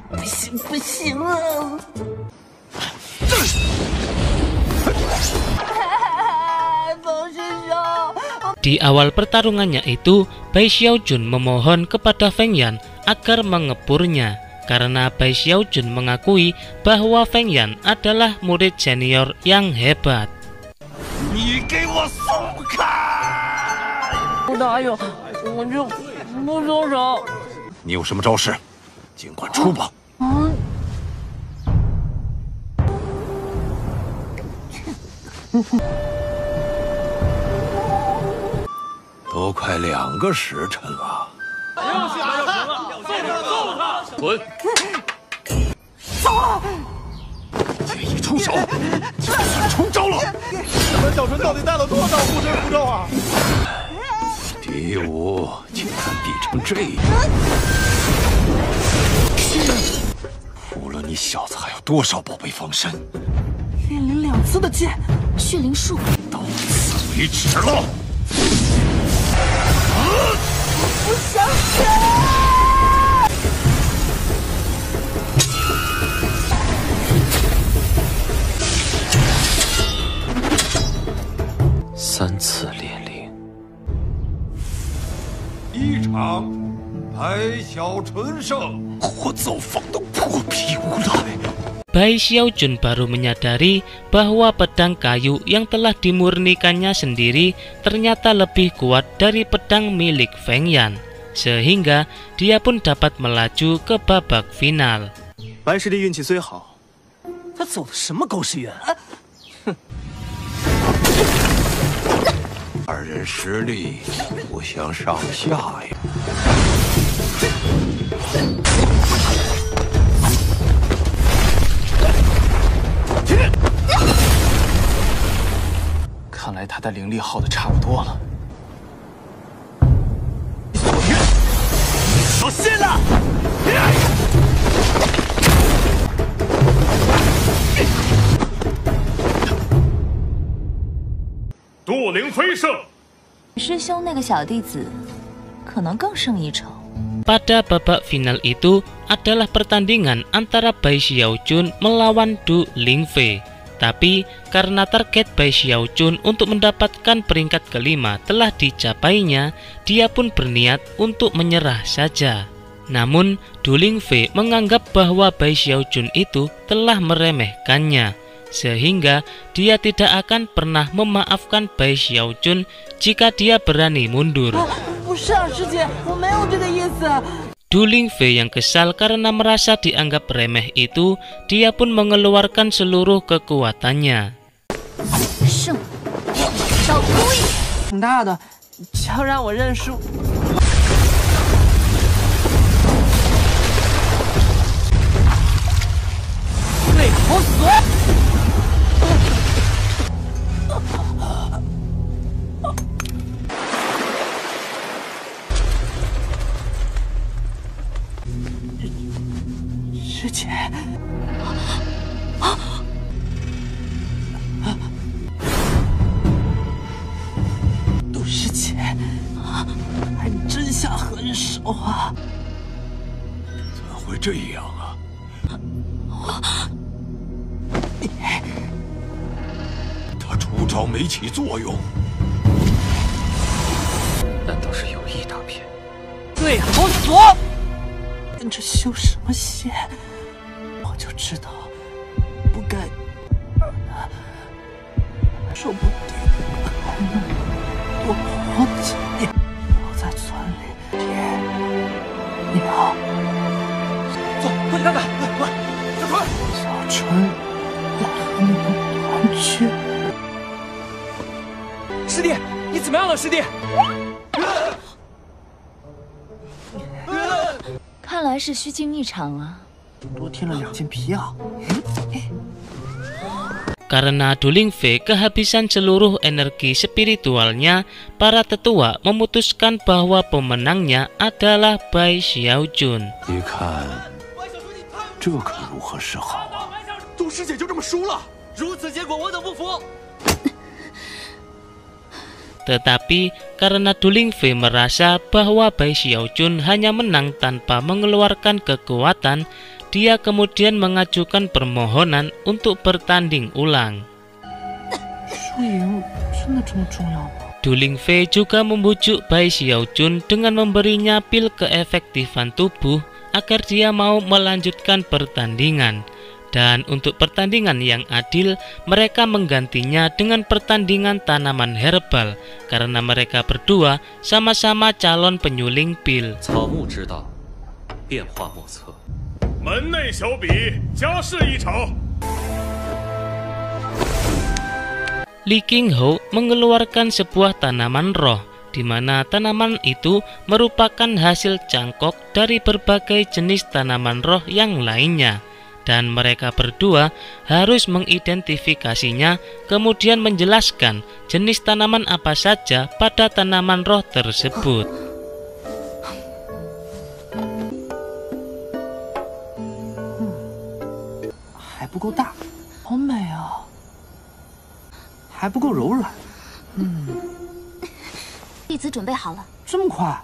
不行不行啊！ Di awal pertarungannya itu, Bai Xiaojun memohon kepada Feng Yan agar mengepurnya, karena Bai Xiaojun mengakui bahwa Feng Yan adalah murid senior yang hebat. 你给我松开！ 不打呀，我就不松手。你有什么招式，尽管出吧。 都快2个时辰了，滚！走！介意出手，就算出招了。白小纯到底带了多少护身符咒啊？第5竟然比成这样，除了你小子还有多少宝贝防身？月灵2次的剑，血灵术，到此为止了。 不想死！3次炼灵，1场白小纯胜，火灶房的破皮无赖。 Bai Xiaojun baru menyadari bahwa pedang kayu yang telah dimurnikannya sendiri ternyata lebih kuat dari pedang milik Feng Yan, sehingga dia pun dapat melaju ke babak final. 白师弟运气虽好，他走的什么狗屎运？哼！2人实力不相上下呀。 看来他带灵力耗的差不多了。小心了！杜灵飞胜。师兄那个小弟子，可能更胜一筹。 Pada babak final itu adalah pertandingan antara Bai Xiaojun melawan Du Lingfei. Tapi karena target Bai Xiaojun untuk mendapatkan peringkat kelima telah dicapainya, dia pun berniat untuk menyerah saja. Namun Du Lingfei menganggap bahwa Bai Xiaojun itu telah meremehkannya, sehingga dia tidak akan pernah memaafkan Bai Xiaojun jika dia berani mundur. 不是啊，师姐，我没有这个意思。 Du Lingfei yang kesal karena merasa dianggap remeh itu, dia pun mengeluarkan seluruh kekuatannya. 挺大的，就要让我认输。对头死！ 师姐，杜师姐，还真下狠手啊！怎会这样啊？他出招没起作用，难道是有意打偏？对头锁！跟着修什么仙？我就知道不该，说不定还能多活几年。我在村里，爹，你好，走，快去看看，快，小春，小春要和你们团聚。师弟，你怎么样了，师弟？看来是虚惊一场啊。多添了2件皮袄。Karena Duling Fei kehabisan seluruh energi spiritualnya, para tetua memutuskan bahwa pemenangnya adalah Bai Xiaojun. 一看，这可如何是好啊？杜师姐就这么输了，如此结果我等不服。 Tetapi karena Duling Fei merasa bahwa Bai Xiaojun hanya menang tanpa mengeluarkan kekuatan, dia kemudian mengajukan permohonan untuk bertanding ulang. Duling Fei juga membujuk Bai Xiaojun dengan memberinya pil keefektifan tubuh agar dia mau melanjutkan pertandingan. Dan untuk pertandingan yang adil, mereka menggantinya dengan pertandingan tanaman herbal karena mereka berdua sama-sama calon penyuling pil. 草木之道，变化莫测。门内小比，加试一场。 Li Qinghu mengeluarkan sebuah tanaman roh, di mana tanaman itu merupakan hasil cangkok dari berbagai jenis tanaman roh yang lainnya. Dan mereka berdua harus mengidentifikasinya, kemudian menjelaskan jenis tanaman apa saja pada tanaman roh tersebut. Hai不够大，好美啊！还不够柔软。弟子准备好了。这么快？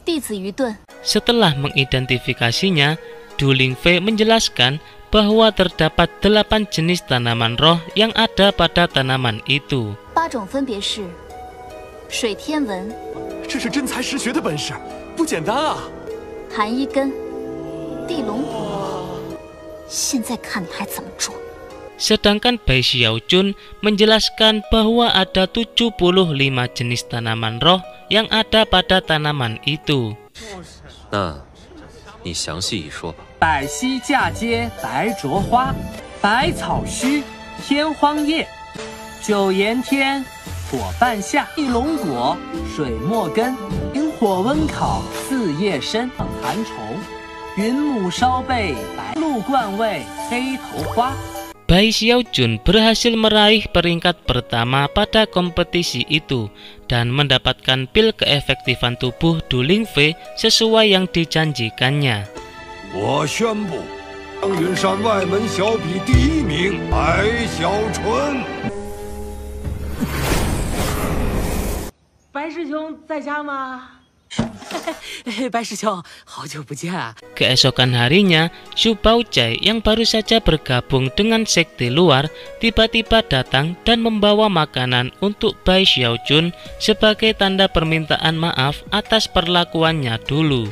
弟子愚钝。 Setelah mengidentifikasinya, Duling Fei menjelaskan bahwa terdapat 8 jenis tanaman roh yang ada pada tanaman itu. 8种分别是水天文，这是真才实学的本事，不简单啊！寒衣根、地龙骨，现在看你还怎么做？ Sedangkan Bai Xiaojun menjelaskan bahwa ada 75 jenis tanaman roh yang ada pada tanaman itu. 那，你详细一说吧。 百溪嫁接白灼花，百草须天荒叶，九炎天火半夏，地龙果水墨根，萤火温烤四叶参，寒虫，云母烧贝白露冠味黑头花。 Bai Xiaojun berhasil meraih peringkat pertama pada kompetisi itu dan mendapatkan pil keefektifan tubuh Duling Fei sesuai yang dijanjikannya. 我宣布，苍云山外门小比第1名白小纯。白师兄在家吗？白师兄，好久不见啊！ Keesokan harinya, Xu Baochai yang baru saja bergabung dengan sekte luar tiba-tiba datang dan membawa makanan untuk Bai Xiaojun sebagai tanda permintaan maaf atas perlakuannya dulu.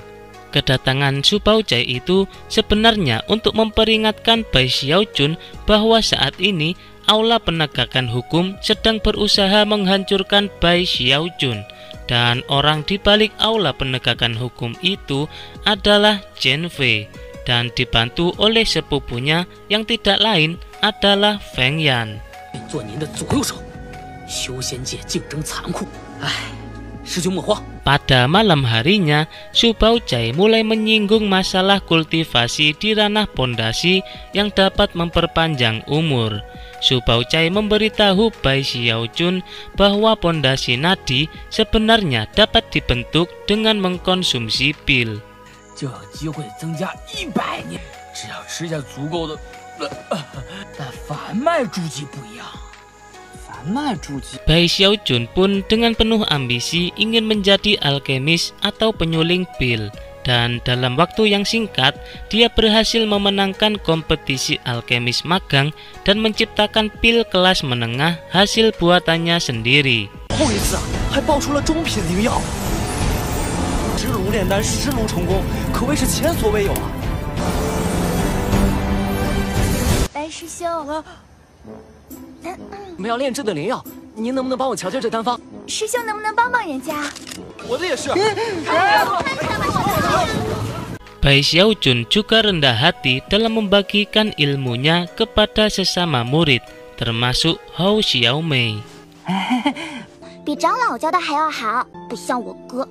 Kedatangan Xu Baochai itu sebenarnya untuk memperingatkan Bai Xiaojun bahwa saat ini Aula Penegakan Hukum sedang berusaha menghancurkan Bai Xiaojun. Dan orang di balik Aula Penegakan Hukum itu adalah Chen Fei dan dibantu oleh sepupunya yang tidak lain adalah Feng Yan. 做您的左右手，修仙界竞争残酷，唉，师兄莫慌。 Pada malam harinya, Xu Baochai mulai menyinggung masalah kultivasi di ranah pondasi yang dapat memperpanjang umur. Xu Baochai memberitahu Bai Xiaojun bahwa pondasi nadi sebenarnya dapat dibentuk dengan mengkonsumsi pil. 就有机会增加100年，只要吃下足够的。但贩卖诸姬不一样。 Bai Xiaojun pun dengan penuh ambisi ingin menjadi alkemis atau penyuling pil. Dan dalam waktu yang singkat, dia berhasil memenangkan kompetisi alkemis magang dan menciptakan pil kelas menengah hasil buatannya sendiri. 直鲁炼丹10炉成功，可谓是前所未有啊！白师兄，我们要炼制的灵药，您能不能帮我瞧瞧这丹方？师兄能不能帮帮人家？我的也是。Bai Xiaojun juga rendah hati dalam membagikan ilmunya kepada sesama murid, termasuk Hou Xiaomei. 比长老教的还要好，不像我哥，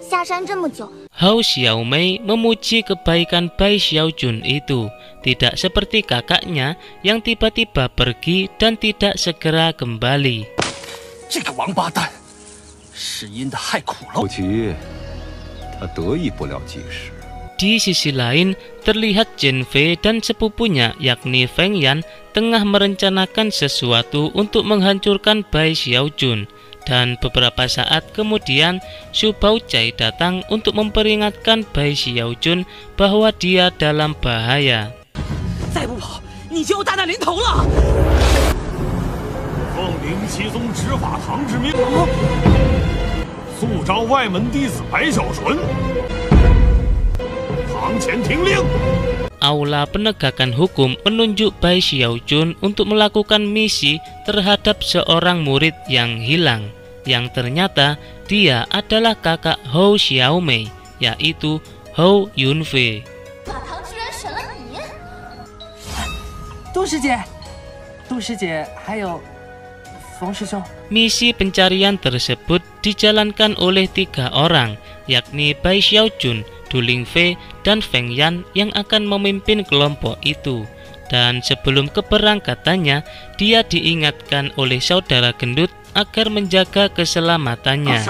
下山这么久。Hou Xiaomei memuji kebaikan Bai Xiaojun itu, tidak seperti kakaknya yang tiba-tiba pergi dan tidak segera kembali. 这个王八蛋，是阴的害苦了。不急，他得意不了几时。 Di sisi lain, terlihat Chen Fei dan sepupunya yakni Feng Yan tengah merencanakan sesuatu untuk menghancurkan Bai Xiaojun. Dan beberapa saat kemudian, Su Baochai datang untuk memperingatkan Bai Xiaojun bahwa dia dalam bahaya. 再不跑，你就有大难临头了！奉灵七宗执法堂之命，速召外门弟子白小纯。 Aula penegakan hukum menunjuk Bai Xiaojun untuk melakukan misi terhadap seorang murid yang hilang, yang ternyata dia adalah kakak Hou Xiaomei, yaitu Hou Yunfei. 杜师姐，杜师姐，还有冯师兄。 Misi pencarian tersebut dijalankan oleh 3 orang, yakni Bai Xiaojun, Du Lingfei, dan Feng Yan yang akan memimpin kelompok itu. Dan sebelum keberangkatannya, dia diingatkan oleh saudara gendut agar menjaga keselamatannya.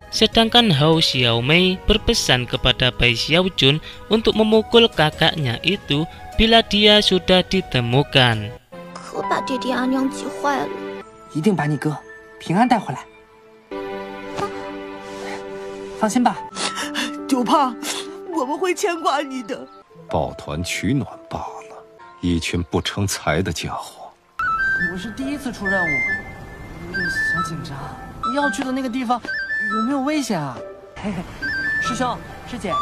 Sedangkan Hou Xiaomei berpesan kepada Bai Xiaojun untuk memukul kakaknya itu bila dia sudah ditemukan. 可把爹爹阿娘急坏了。一定把你哥平安带回来。放心吧，九胖，我们会牵挂你的。抱团取暖罢了，一群不成才的家伙。我是第一次出任务，有点小紧张。要去的那个地方。 有没有危险啊？嘿嘿，师兄师姐，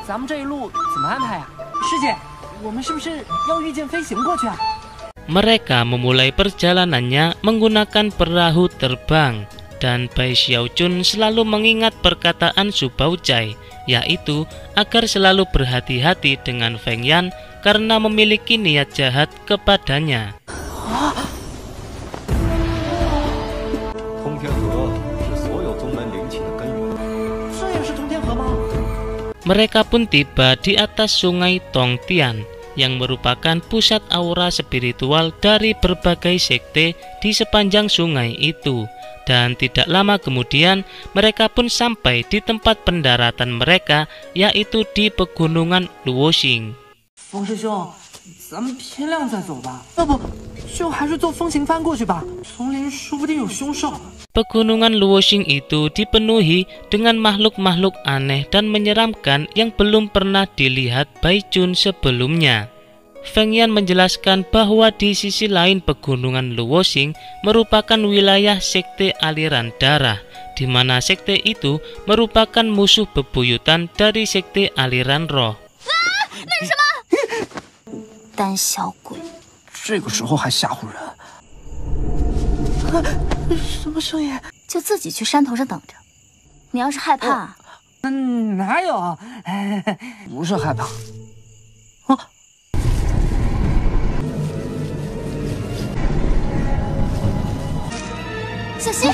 咱们这一路怎么安排啊？师姐，我们是不是要御剑飞行过去啊？ Mereka memulai perjalanannya menggunakan perahu terbang, dan Bai Xiaojun selalu mengingat perkataan Su Baochai, yaitu agar selalu berhati-hati dengan Feng Yan karena memiliki niat jahat kepadanya. Mereka pun tiba di atas sungai Tongtian yang merupakan pusat aura spiritual dari berbagai sekte di sepanjang sungai itu. Dan tidak lama kemudian mereka pun sampai di tempat pendaratan mereka, yaitu di pegunungan Luoxing. 冯师兄，咱们天亮再走吧。要不就还是坐风行帆过去吧，丛林说不定有凶兽。 Pegunungan Luoxing itu dipenuhi dengan makhluk-makhluk aneh dan menyeramkan yang belum pernah dilihat Bai Chun sebelumnya. Feng Yan menjelaskan bahwa di sisi lain pegunungan Luoxing merupakan wilayah sekte aliran darah, di mana sekte itu merupakan musuh bebuyutan dari sekte aliran roh. 那是什么？胆小鬼！这个时候还吓唬人？ 什么声音？就自己去山头上等着。你要是害怕，哪有？不是害怕。小心！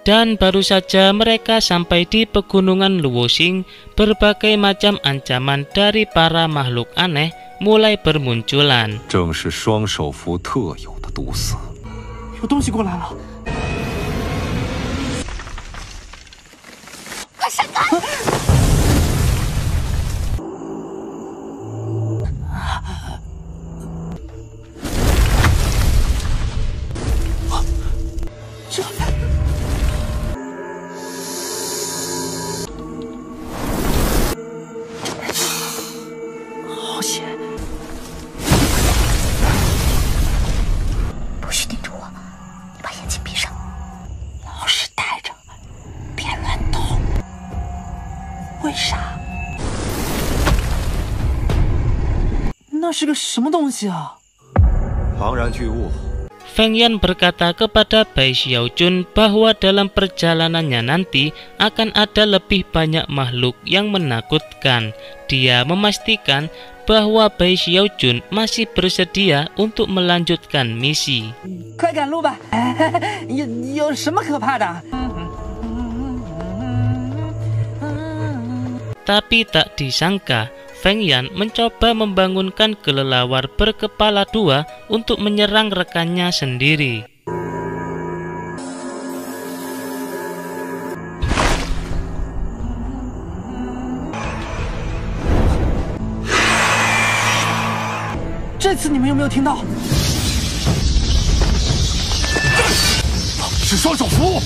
Dan baru saja mereka sampai di pegunungan Luoxing, berbagai macam ancaman dari para makhluk aneh mulai bermunculan. 正是双手符特有的毒死。 有东西过来了！快闪开！杀。那是个什么东西啊？庞然巨物。 Feng Yan berkata kepada Bai Xiaojun bahwa dalam perjalanannya nanti akan ada lebih banyak makhluk yang menakutkan. Dia memastikan bahwa Bai Xiaojun masih bersedia untuk melanjutkan misi. 快赶路吧！有什么可怕的？ Tapi tak disangka, Feng Yan mencoba membangunkan kelelawar berkepala dua untuk menyerang rekannya sendiri. "这次你们有没有听到？是双手符！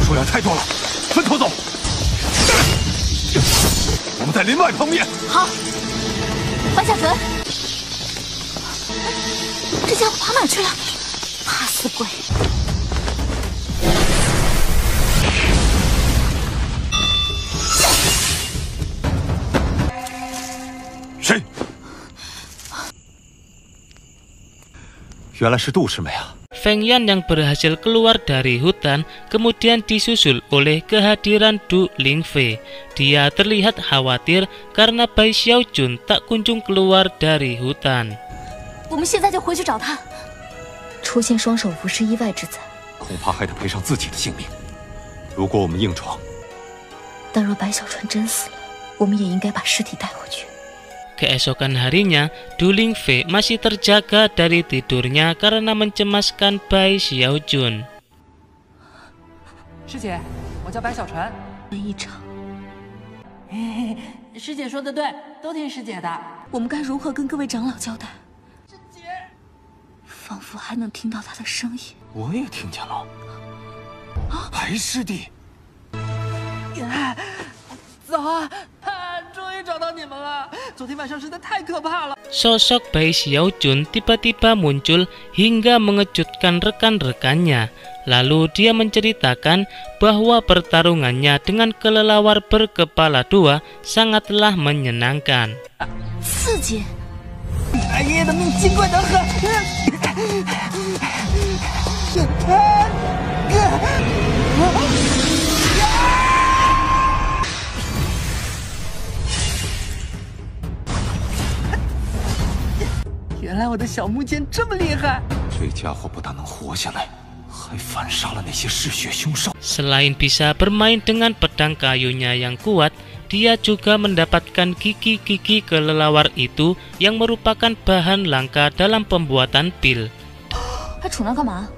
数量太多了，分头走。我们在林外碰面。好，白小纯，这家伙跑哪去了？怕死鬼！谁？原来是杜师妹啊！ Feng Yan yang berhasil keluar dari hutan kemudian disusul oleh kehadiran Du Lingfei. Dia terlihat khawatir karena Bai Xiaojun tak kunjung keluar dari hutan. 我们现在就回去找他。出现双手符是意外之灾，恐怕还得赔上自己的性命。如果我们硬闯，但若白小川真死了，我们也应该把尸体带回去。 Keesokan harinya, Du Lingfei masih terjaga dari tidurnya karena mencemaskan Bai Xiaojun. 师姐，我叫白小纯。一场，师姐说的对，都听师姐的。我们该如何跟各位长老交代？师姐，仿佛还能听到他的声音。我也听见了。白师弟，走啊！ 终于找到你们了！昨天晚上实在太可怕了。 Sosok Bai Xiaojun tiba-tiba muncul hingga mengejutkan rekan-rekannya. Lalu dia menceritakan bahwa pertarungannya dengan kelelawar berkepala dua sangatlah menyenangkan. 刺激！白爷爷的命金贵得很。原来我的小木剑这么厉害！这家伙不但能活下来，还反杀了那些嗜血凶兽。 Selain bisa bermain dengan pedang kayunya yang kuat, dia juga mendapatkan gigi-gigi kelelawar itu yang merupakan bahan langka dalam pembuatan pil. 还杵那干嘛？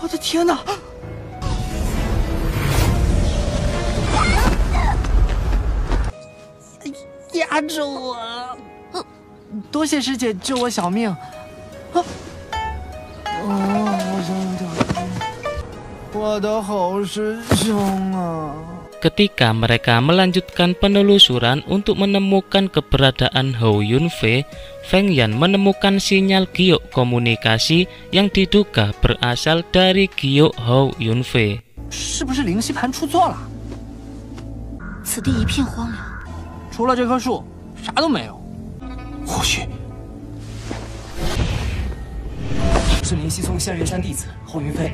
我的天哪！压着我了！多谢师姐救我小命。我的好师兄啊！ Ketika mereka melanjutkan penelusuran untuk menemukan keberadaan Hou Yunfei, Feng Yan menemukan sinyal giok komunikasi yang diduga berasal dari giok Hou Yunfei. 是不是灵犀盘出错了？此地一片荒凉，除了这棵树，啥都没有。或许是灵犀宗象月山弟子后云飞。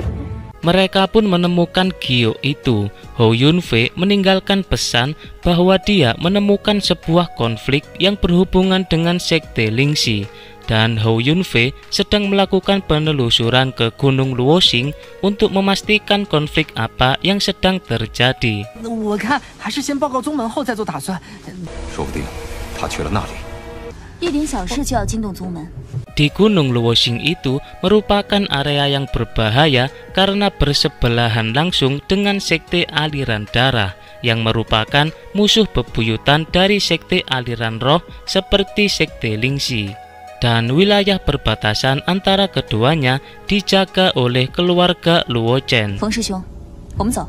Mereka pun menemukan giok itu. Hou Yunfei meninggalkan pesan bahwa dia menemukan sebuah konflik yang berhubungan dengan sekte Lingxi. Dan Hou Yunfei sedang melakukan penelusuran ke Gunung Luoxing untuk memastikan konflik apa yang sedang terjadi. 我看还是先报告宗门后再做打算。说不定他去了那里。 一点小事就要惊动宗门。 Di Gunung Luoxing itu merupakan area yang berbahaya karena bersebelahan langsung dengan sekte aliran darah yang merupakan musuh bebuyutan dari sekte aliran roh seperti sekte Lingxi. Dan wilayah perbatasan antara keduanya dijaga oleh keluarga Luochen. 冯师兄，我们走。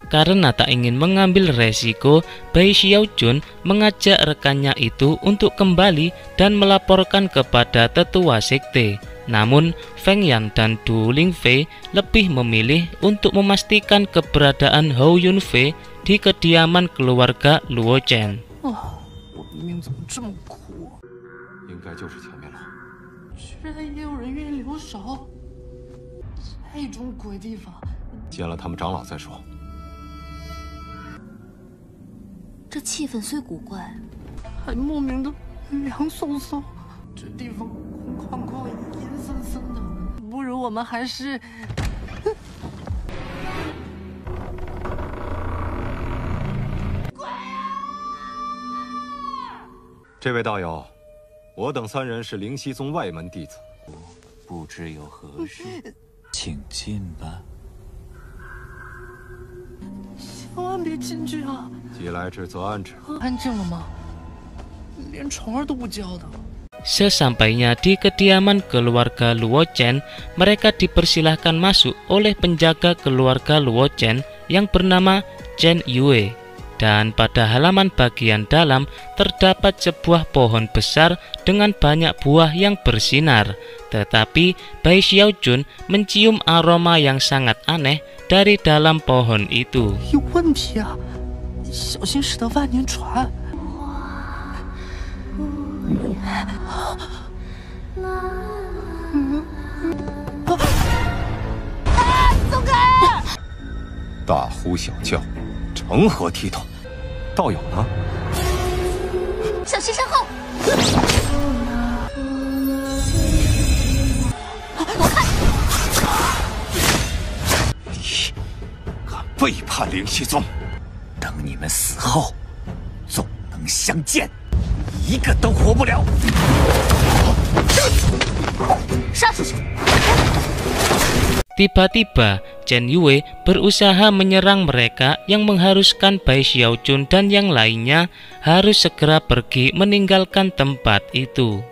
Karena tak ingin mengambil resiko, Bai Xiaojun mengajak rekannya itu untuk kembali dan melaporkan kepada tetua sekte. Namun, Feng Yan dan Du Lingfei lebih memilih untuk memastikan keberadaan Hou Yunfei di kediaman keluarga Luo Chen. 我的命怎么这么苦？应该就是前面了。居然也有人愿意留守，这种鬼地方。见了他们长老再说。这气氛虽古怪，还莫名的凉飕飕。这地方空旷旷、阴森森的，不如我们还是……这位道友，我等3人是灵犀宗外门弟子，不知有何事，请进吧。千万别进去啊！既来之则安之。安静了吗？连虫儿都不叫的。 Sesampainya di kediaman keluarga Luo Chen, mereka dipersilahkan masuk oleh penjaga keluarga Luo Chen yang bernama Chen Yue. Dan pada halaman bagian dalam terdapat sebuah pohon besar dengan banyak buah yang bersinar. Tetapi Bai Xiaojun mencium aroma yang sangat aneh dari dalam pohon itu. 有问题啊！小心驶得万年船。 松开！大呼小叫，成何体统？道友呢？小心身后！你敢背叛灵犀宗？等你们死后，总能相见。 一个都活不了！杀出去！ Tiba-tiba, Chen Yue berusaha menyerang mereka yang mengharuskan Bai Xiaojun dan yang lainnya harus segera pergi meninggalkan tempat itu.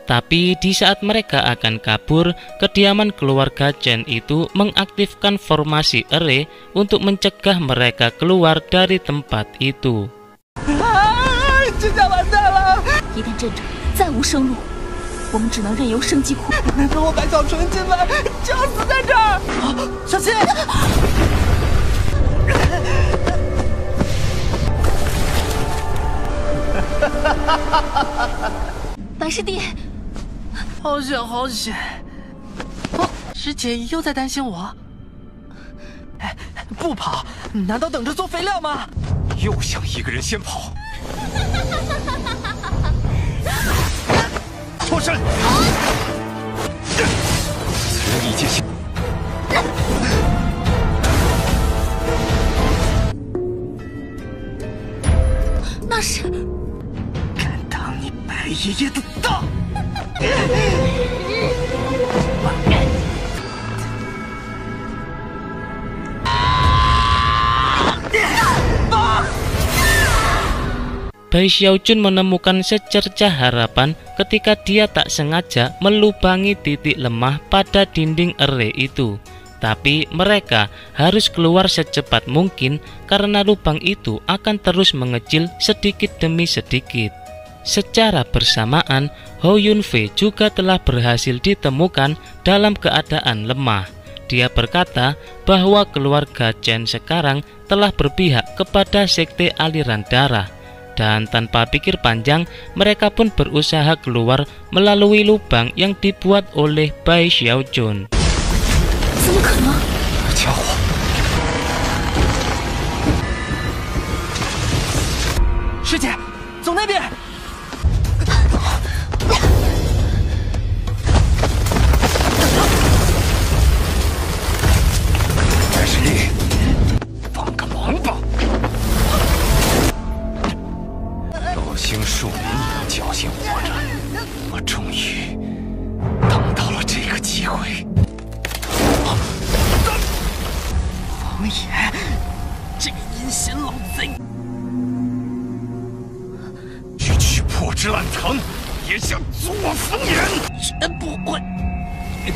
Tapi di saat mereka akan kabur, kediaman keluarga Chen itu mengaktifkan formasi array untuk mencegah mereka keluar dari tempat itu. 这下完蛋了！一旦阵着，再无生路，我们只能任由生机库。等我把小纯进来，就要死在这儿！小心！白师弟。 好险，好险！哦，师姐又在担心我。哎，不跑，难道等着做肥料吗？又想一个人先跑，脱身！此人已经醒。那是敢当你白爷爷的道！ Bai Xiaojun menemukan secercah harapan ketika dia tak sengaja melubangi titik lemah pada dinding array itu. Tapi mereka harus keluar secepat mungkin karena lubang itu akan terus mengecil sedikit demi sedikit. Secara bersamaan, Hou Yunfei juga telah berhasil ditemukan dalam keadaan lemah. Dia berkata bahwa keluarga Chen sekarang telah berpihak kepada sekte aliran darah. Dan tanpa pikir panjang, mereka pun berusaha keluar melalui lubang yang dibuat oleh Bai Xiaojun. 怎么可能？家伙！师姐，走那边。 白师弟，帮个忙吧！老星树林也要侥幸活着，我终于等到了这个机会。王爷，这个阴险老贼！区区破枝烂藤，也想阻我风言？绝不会！你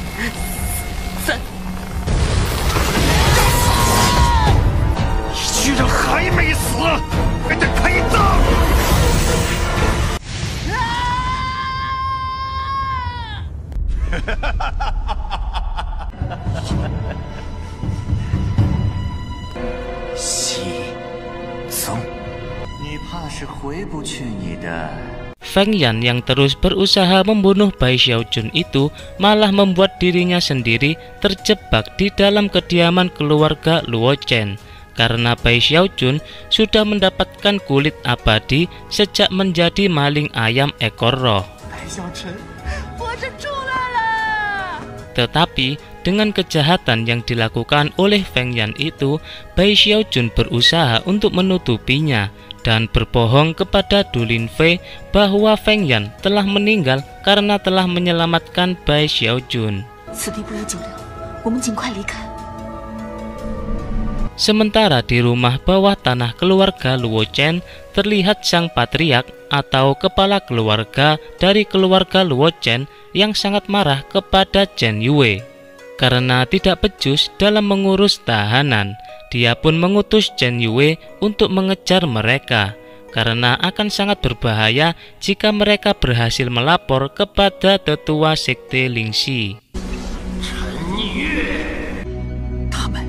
居然还没死，还得陪葬！西宗，你怕是回不去你的。 Feng Yan yang terus berusaha membunuh Bai Xiaojun itu malah membuat dirinya sendiri terjebak di dalam kediaman keluarga Luo Chen. Karena Bai Xiaojun sudah mendapatkan kulit abadi sejak menjadi maling ayam ekor roh. Tetapi dengan kejahatan yang dilakukan oleh Feng Yan itu, Bai Xiaojun berusaha untuk menutupinya dan berbohong kepada Du Linfei bahwa Feng Yan telah meninggal karena telah menyelamatkan Bai Xiaojun. Sementara di rumah bawah tanah keluarga Luo Chen terlihat sang patriark atau kepala keluarga dari keluarga Luo Chen yang sangat marah kepada Chen Yue. Karena tidak becus dalam mengurus tahanan, dia pun mengutus Chen Yue untuk mengejar mereka, karena akan sangat berbahaya jika mereka berhasil melapor kepada tetua sekte Lingxi. Chen Yue，他们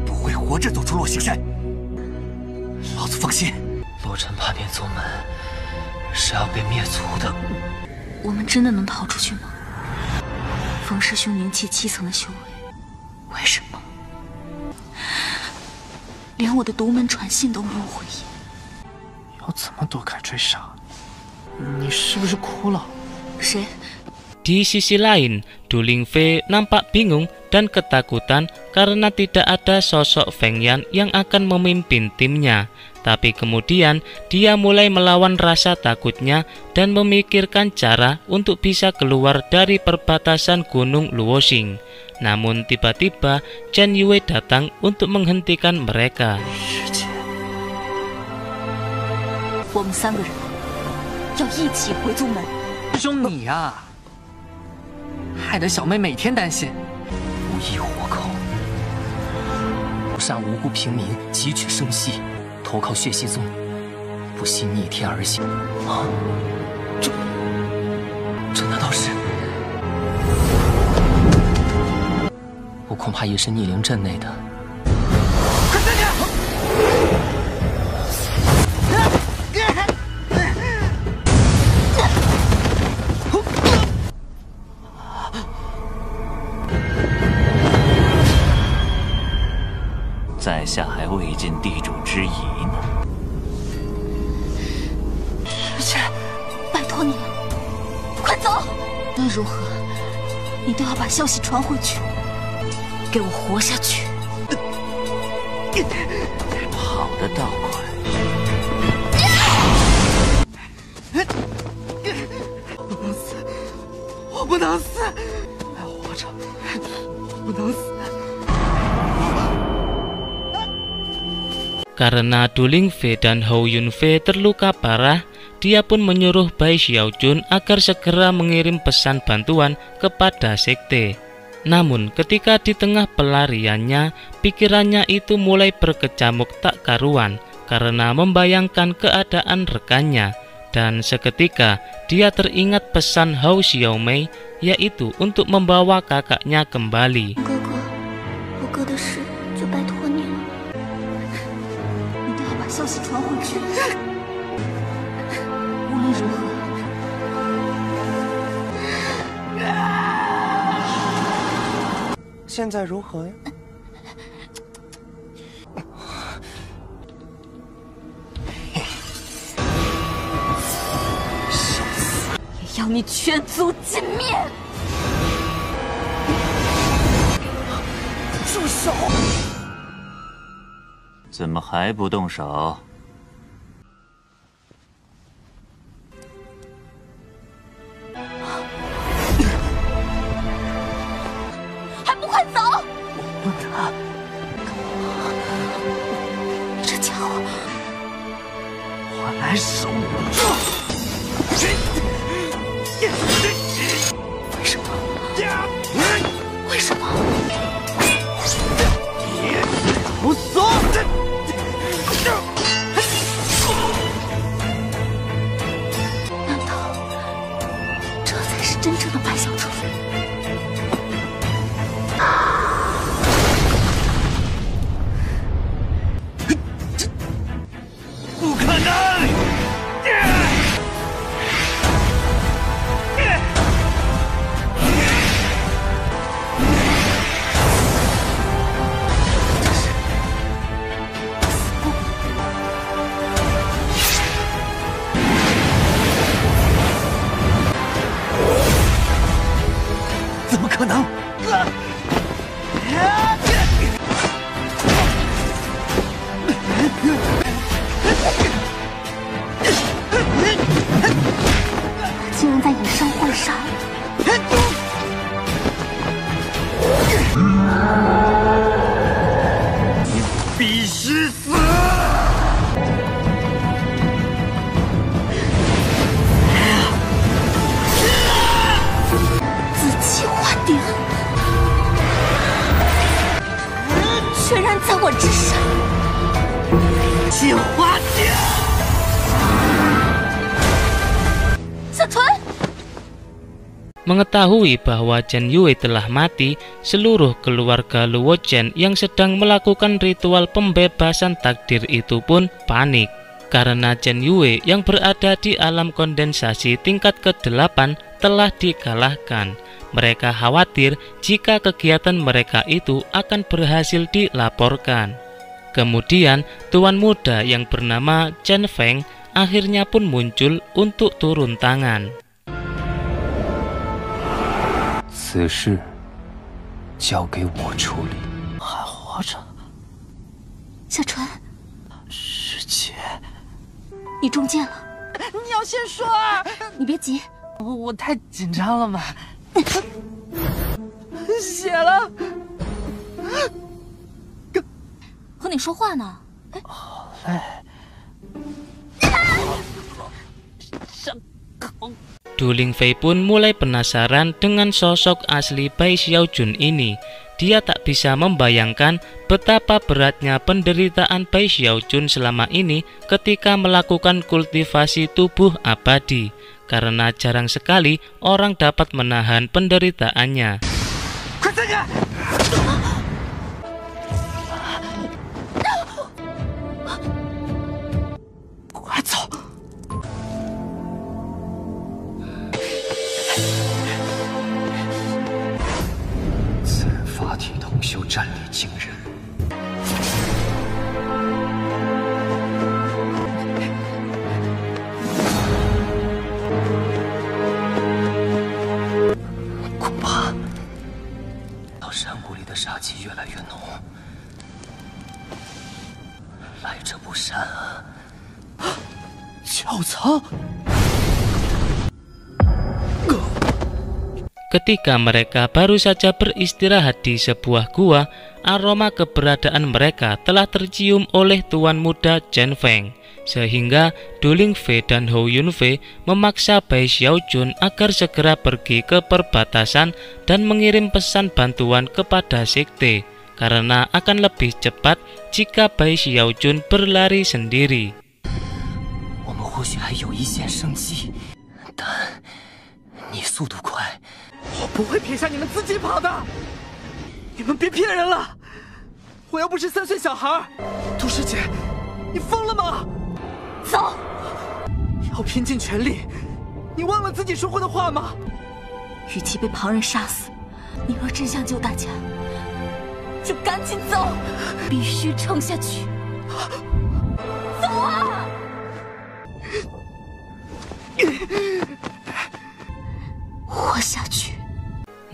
不会活着走出落星山，老子放心。洛尘叛变宗门是要被灭族的。我们真的能逃出去吗？冯师兄凝气7层的修为，为什么连我的独门传信都没有回应？要怎么躲开追杀？你是不是哭了？谁？ Di sisi lain, Du Linfei nampak bingung dan ketakutan karena tidak ada sosok Feng Yan yang akan memimpin timnya. Tapi kemudian dia mulai melawan rasa takutnya dan memikirkan cara untuk bisa keluar dari perbatasan Gunung Luoxing. Namun tiba-tiba Chen Yue datang untuk menghentikan mereka. 我们3个人要一起回宗门。师兄你呀，害得小妹每天担心。无义活口，不善无辜平民汲取生息，投靠血溪宗，不惜逆天而行。啊，这难道是？我恐怕也是逆灵阵内的。快站住！ 在下还未尽地主之谊呢。玉璇，拜托你了，快走！无论如何，你都要把消息传回去，给我活下去。跑得倒快。不能死，我不能死，活着不能死。 Karena Du Linfei dan Hou Yunfei terluka parah, dia pun menyuruh Bai Xiaojun agar segera mengirim pesan bantuan kepada sekte. Namun ketika di tengah pelariannya, pikirannya itu mulai berkecamuk tak karuan karena membayangkan keadaan rekannya. Dan seketika dia teringat pesan Hou Xiaomei, yaitu untuk membawa kakaknya kembali. 消息传回去，无论如何，现在如何呀？也要你全族尽灭！住手！ 怎么还不动手？还不快走！我问他，你这家伙，还来手！为什么？为什么？不松！ 难道这才是是真正的白小纯。不可能！怎么可能？竟然在以身换杀！必须死！自己化蝶，全然在我之上。进化蝶！小纯。 Mengetahui bahwa Chen Yue telah mati, seluruh keluarga Luo Chen yang sedang melakukan ritual pembebasan takdir itu pun panik. Karena Chen Yue yang berada di alam kondensasi tingkat ke-8 telah dikalahkan. Mereka khawatir jika kegiatan mereka itu akan berhasil dilaporkan. Kemudian Tuan Muda yang bernama Chen Feng akhirnya pun muncul untuk turun tangan. 此事交给我处理。还活着，小纯，师姐，你中箭了。你要先说啊！你别急，我太紧张了嘛。血了，和你说话呢。好累。伤口。 Du Lingfei pun mulai penasaran dengan sosok asli Bai Xiaojun ini. Dia tak bisa membayangkan betapa beratnya penderitaan Bai Xiaojun selama ini ketika melakukan kultivasi tubuh abadi, karena jarang sekali orang dapat menahan penderitaannya.同修战力惊人，恐怕到山谷里的杀气越来越浓，来者不善啊！窖藏。 Ketika mereka baru saja beristirahat di sebuah gua, aroma keberadaan mereka telah tercium oleh Tuan Muda Chen Feng, sehingga Du Lingfei dan Hou Yunfei memaksa Bai Xiaojun agar segera pergi ke perbatasan dan mengirim pesan bantuan kepada sekte, karena akan lebih cepat jika Bai Xiaojun berlari sendiri. 我们或许还有一线生机，但你速度快。 我不会撇下你们自己跑的，你们别骗人了！我又不是3岁小孩。杜师姐，你疯了吗？走！要拼尽全力，你忘了自己说过的话吗？与其被旁人杀死，你若真想救大家，就赶紧走，必须撑下去。走啊！ 活下去。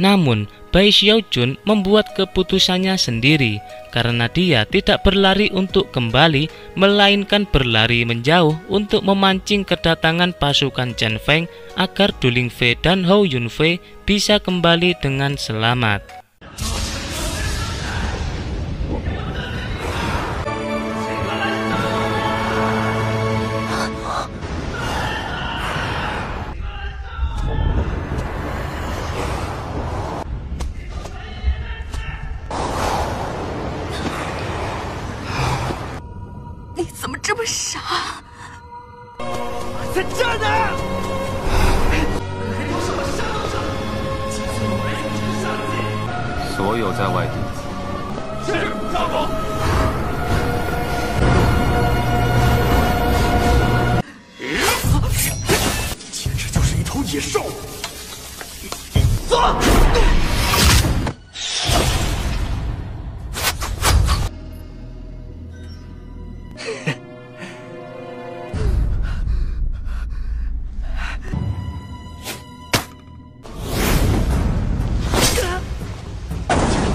Namun, Bai Xiaojun membuat keputusannya sendiri karena dia tidak berlari untuk kembali, melainkan berlari menjauh untuk memancing kedatangan pasukan Chen Feng agar Du Lingfei dan Hou Yunfei bisa kembali dengan selamat. 所有在外弟子。是，教主。简直就是一头野兽！走！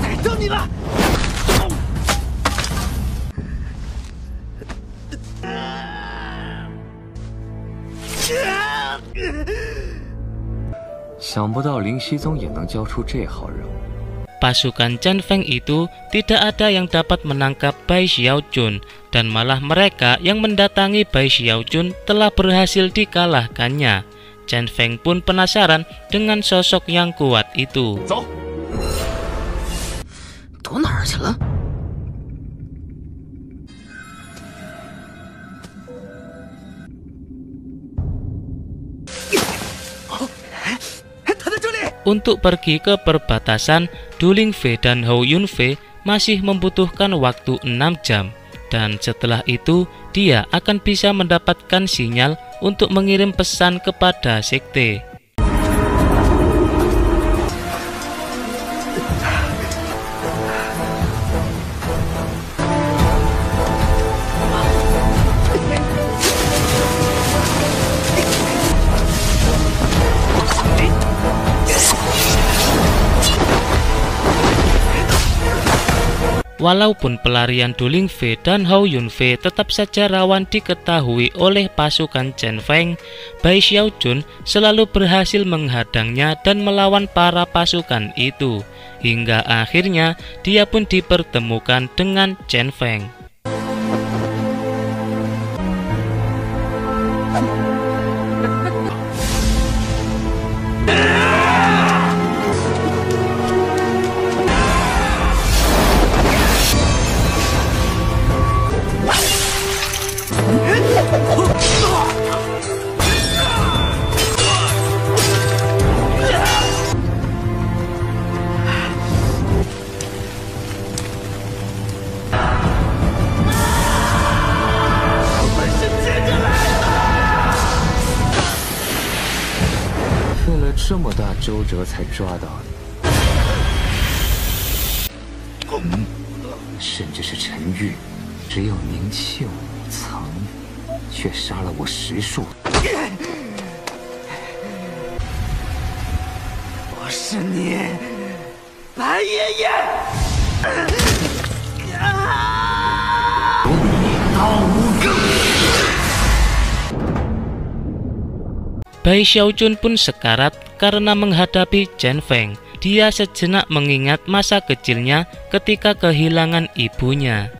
逮着你了！想不到灵犀宗也能交出这号人物。 Pasukan Chen Feng itu tidak ada yang dapat menangkap Bai Xiaojun dan malah mereka yang mendatangi Bai Xiaojun telah berhasil dikalahkannya. Chen Feng pun penasaran dengan sosok yang kuat itu. 走，躲哪儿去了？ Untuk pergi ke perbatasan, Du Lingfei dan Hou Yunfei masih membutuhkan waktu 6 jam. Dan setelah itu, dia akan bisa mendapatkan sinyal untuk mengirim pesan kepada sekte. Walaupun pelarian Du Lingfei dan Hou Yunfei tetap saja rawan diketahui oleh pasukan Chen Feng, Bai Xiaojun selalu berhasil menghadangnya dan melawan para pasukan itu. Hingga akhirnya dia pun dipertemukan dengan Chen Feng.这么大周折才抓到你，甚至是陈玉，只有宁庆武藏，却杀了我10数。我是你白爷爷！有你刀无更。 Bai Xiaojun pun sekarat karena menghadapi Chen Feng. Dia sejenak mengingat masa kecilnya ketika kehilangan ibunya.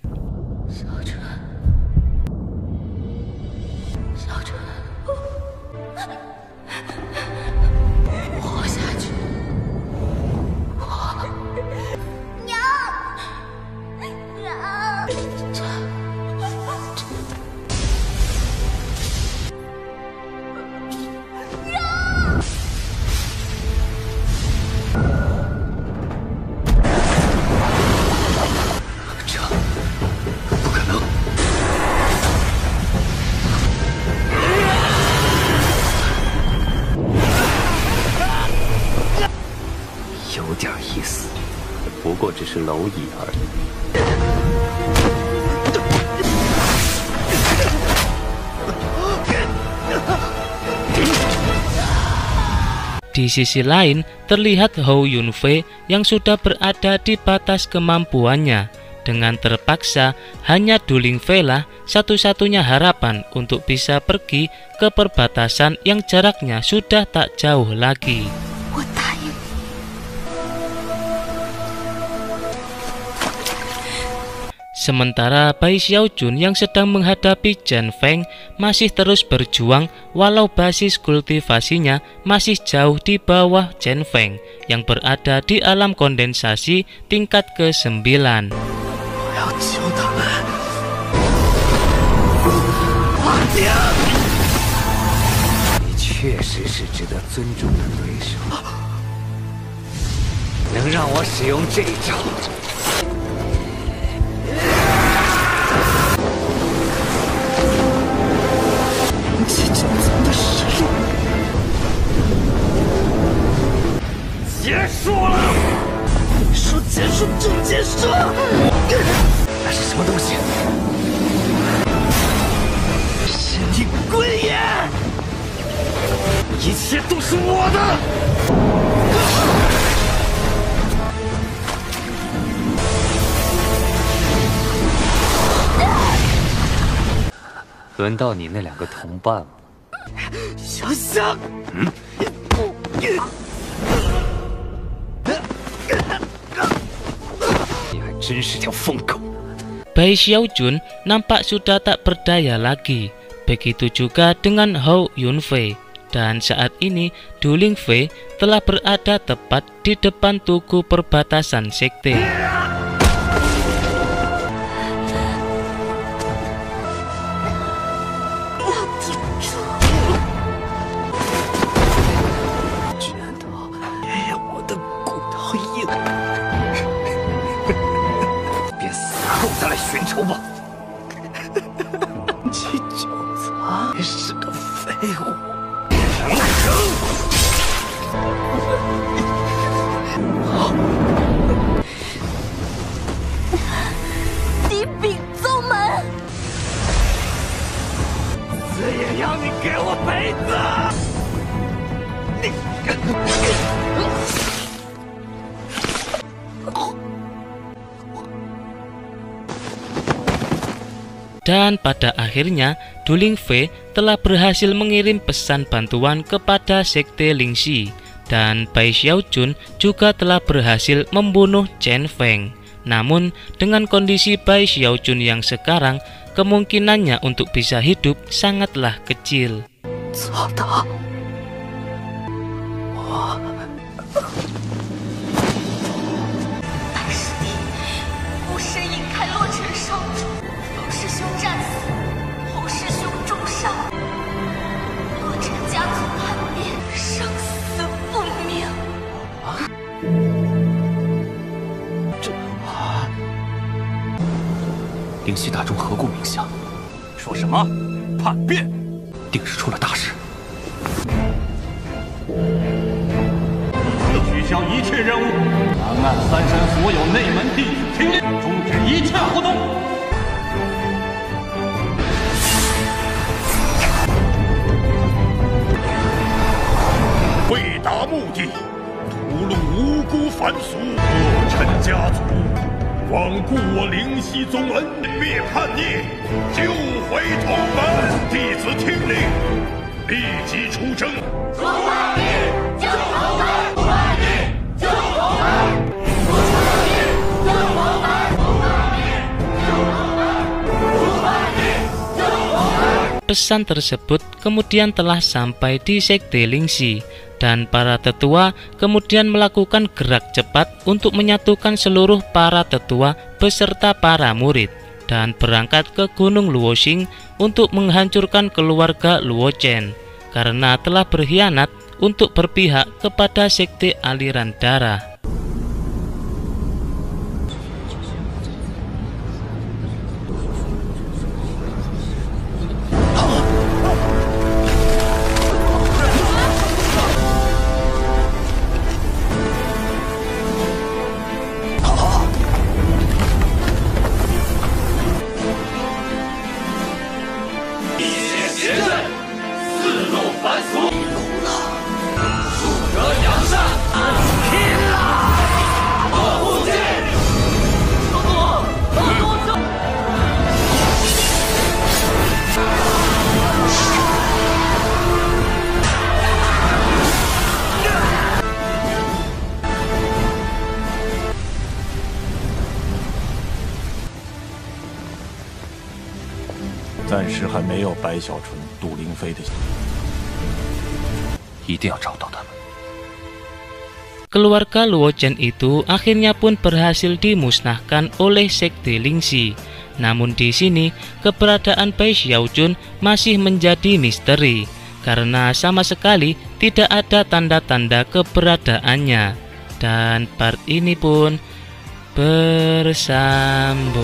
不过只是蝼蚁而已。Di sisi lain, terlihat Hou Yunfei yang sudah berada di batas kemampuannya. Dengan terpaksa, hanya Du Lingfei lah satu-satunya harapan untuk bisa pergi ke perbatasan yang jaraknya sudah tak jauh lagi. Sementara Bai Xiaojun yang sedang menghadapi Chen Feng masih terus berjuang walau basis kultivasinya masih jauh di bawah Chen Feng yang berada di alam kondensasi tingkat ke-9. 你确实是值得尊重的对手。能让我使用这招？这九层的实力结束了。说结束就结束。那是什么东西？神体归眼，一切都是我的。轮到你那两个同伴了，小香。你还真是条疯狗。Bai Xiaojun nampak sudah tak berdaya lagi. Begitu juga dengan Hou Yunfei. Dan saat ini Du Lingfei telah berada tepat di depan tugu perbatasan sekte. Dan pada akhirnya Du Lingfei telah berhasil mengirim pesan bantuan kepada sekte Lingxi, dan Bai Xiaojun juga telah berhasil membunuh Chen Feng. Namun dengan kondisi Bai Xiaojun yang sekarang, kemungkinannya untuk bisa hidup sangatlah kecil.灵犀大众何故冥想？说什么叛变？定是出了大事。取消一切任务，南岸三山所有内门弟子听令，终止一切活动。为达目的，屠戮无辜凡俗，恶臣家族。罔顾我灵犀宗恩，灭叛逆，救回同门。弟子听令，立即出征。出叛逆，救同门！出叛逆，救同门！出叛逆，救同门！出叛逆，救同门！出叛逆，救同门！ Pesan tersebut kemudian telah sampai di sekte Lingxi, dan para tetua kemudian melakukan gerak cepat untuk menyatukan seluruh para tetua beserta para murid dan berangkat ke Gunung Luoxing untuk menghancurkan keluarga Luo Chen karena telah berkhianat untuk berpihak kepada sekte aliran darah.暂时还没有白小纯、杜灵飞的，一定要找到他们。 Keluarga Luo Chen itu akhirnya pun berhasil dimusnahkan oleh sekte Lingxi. Namun di sini keberadaan Bai Xiaojun masih menjadi misteri karena sama sekali tidak ada tanda-tanda keberadaannya. Dan part ini pun bersambung.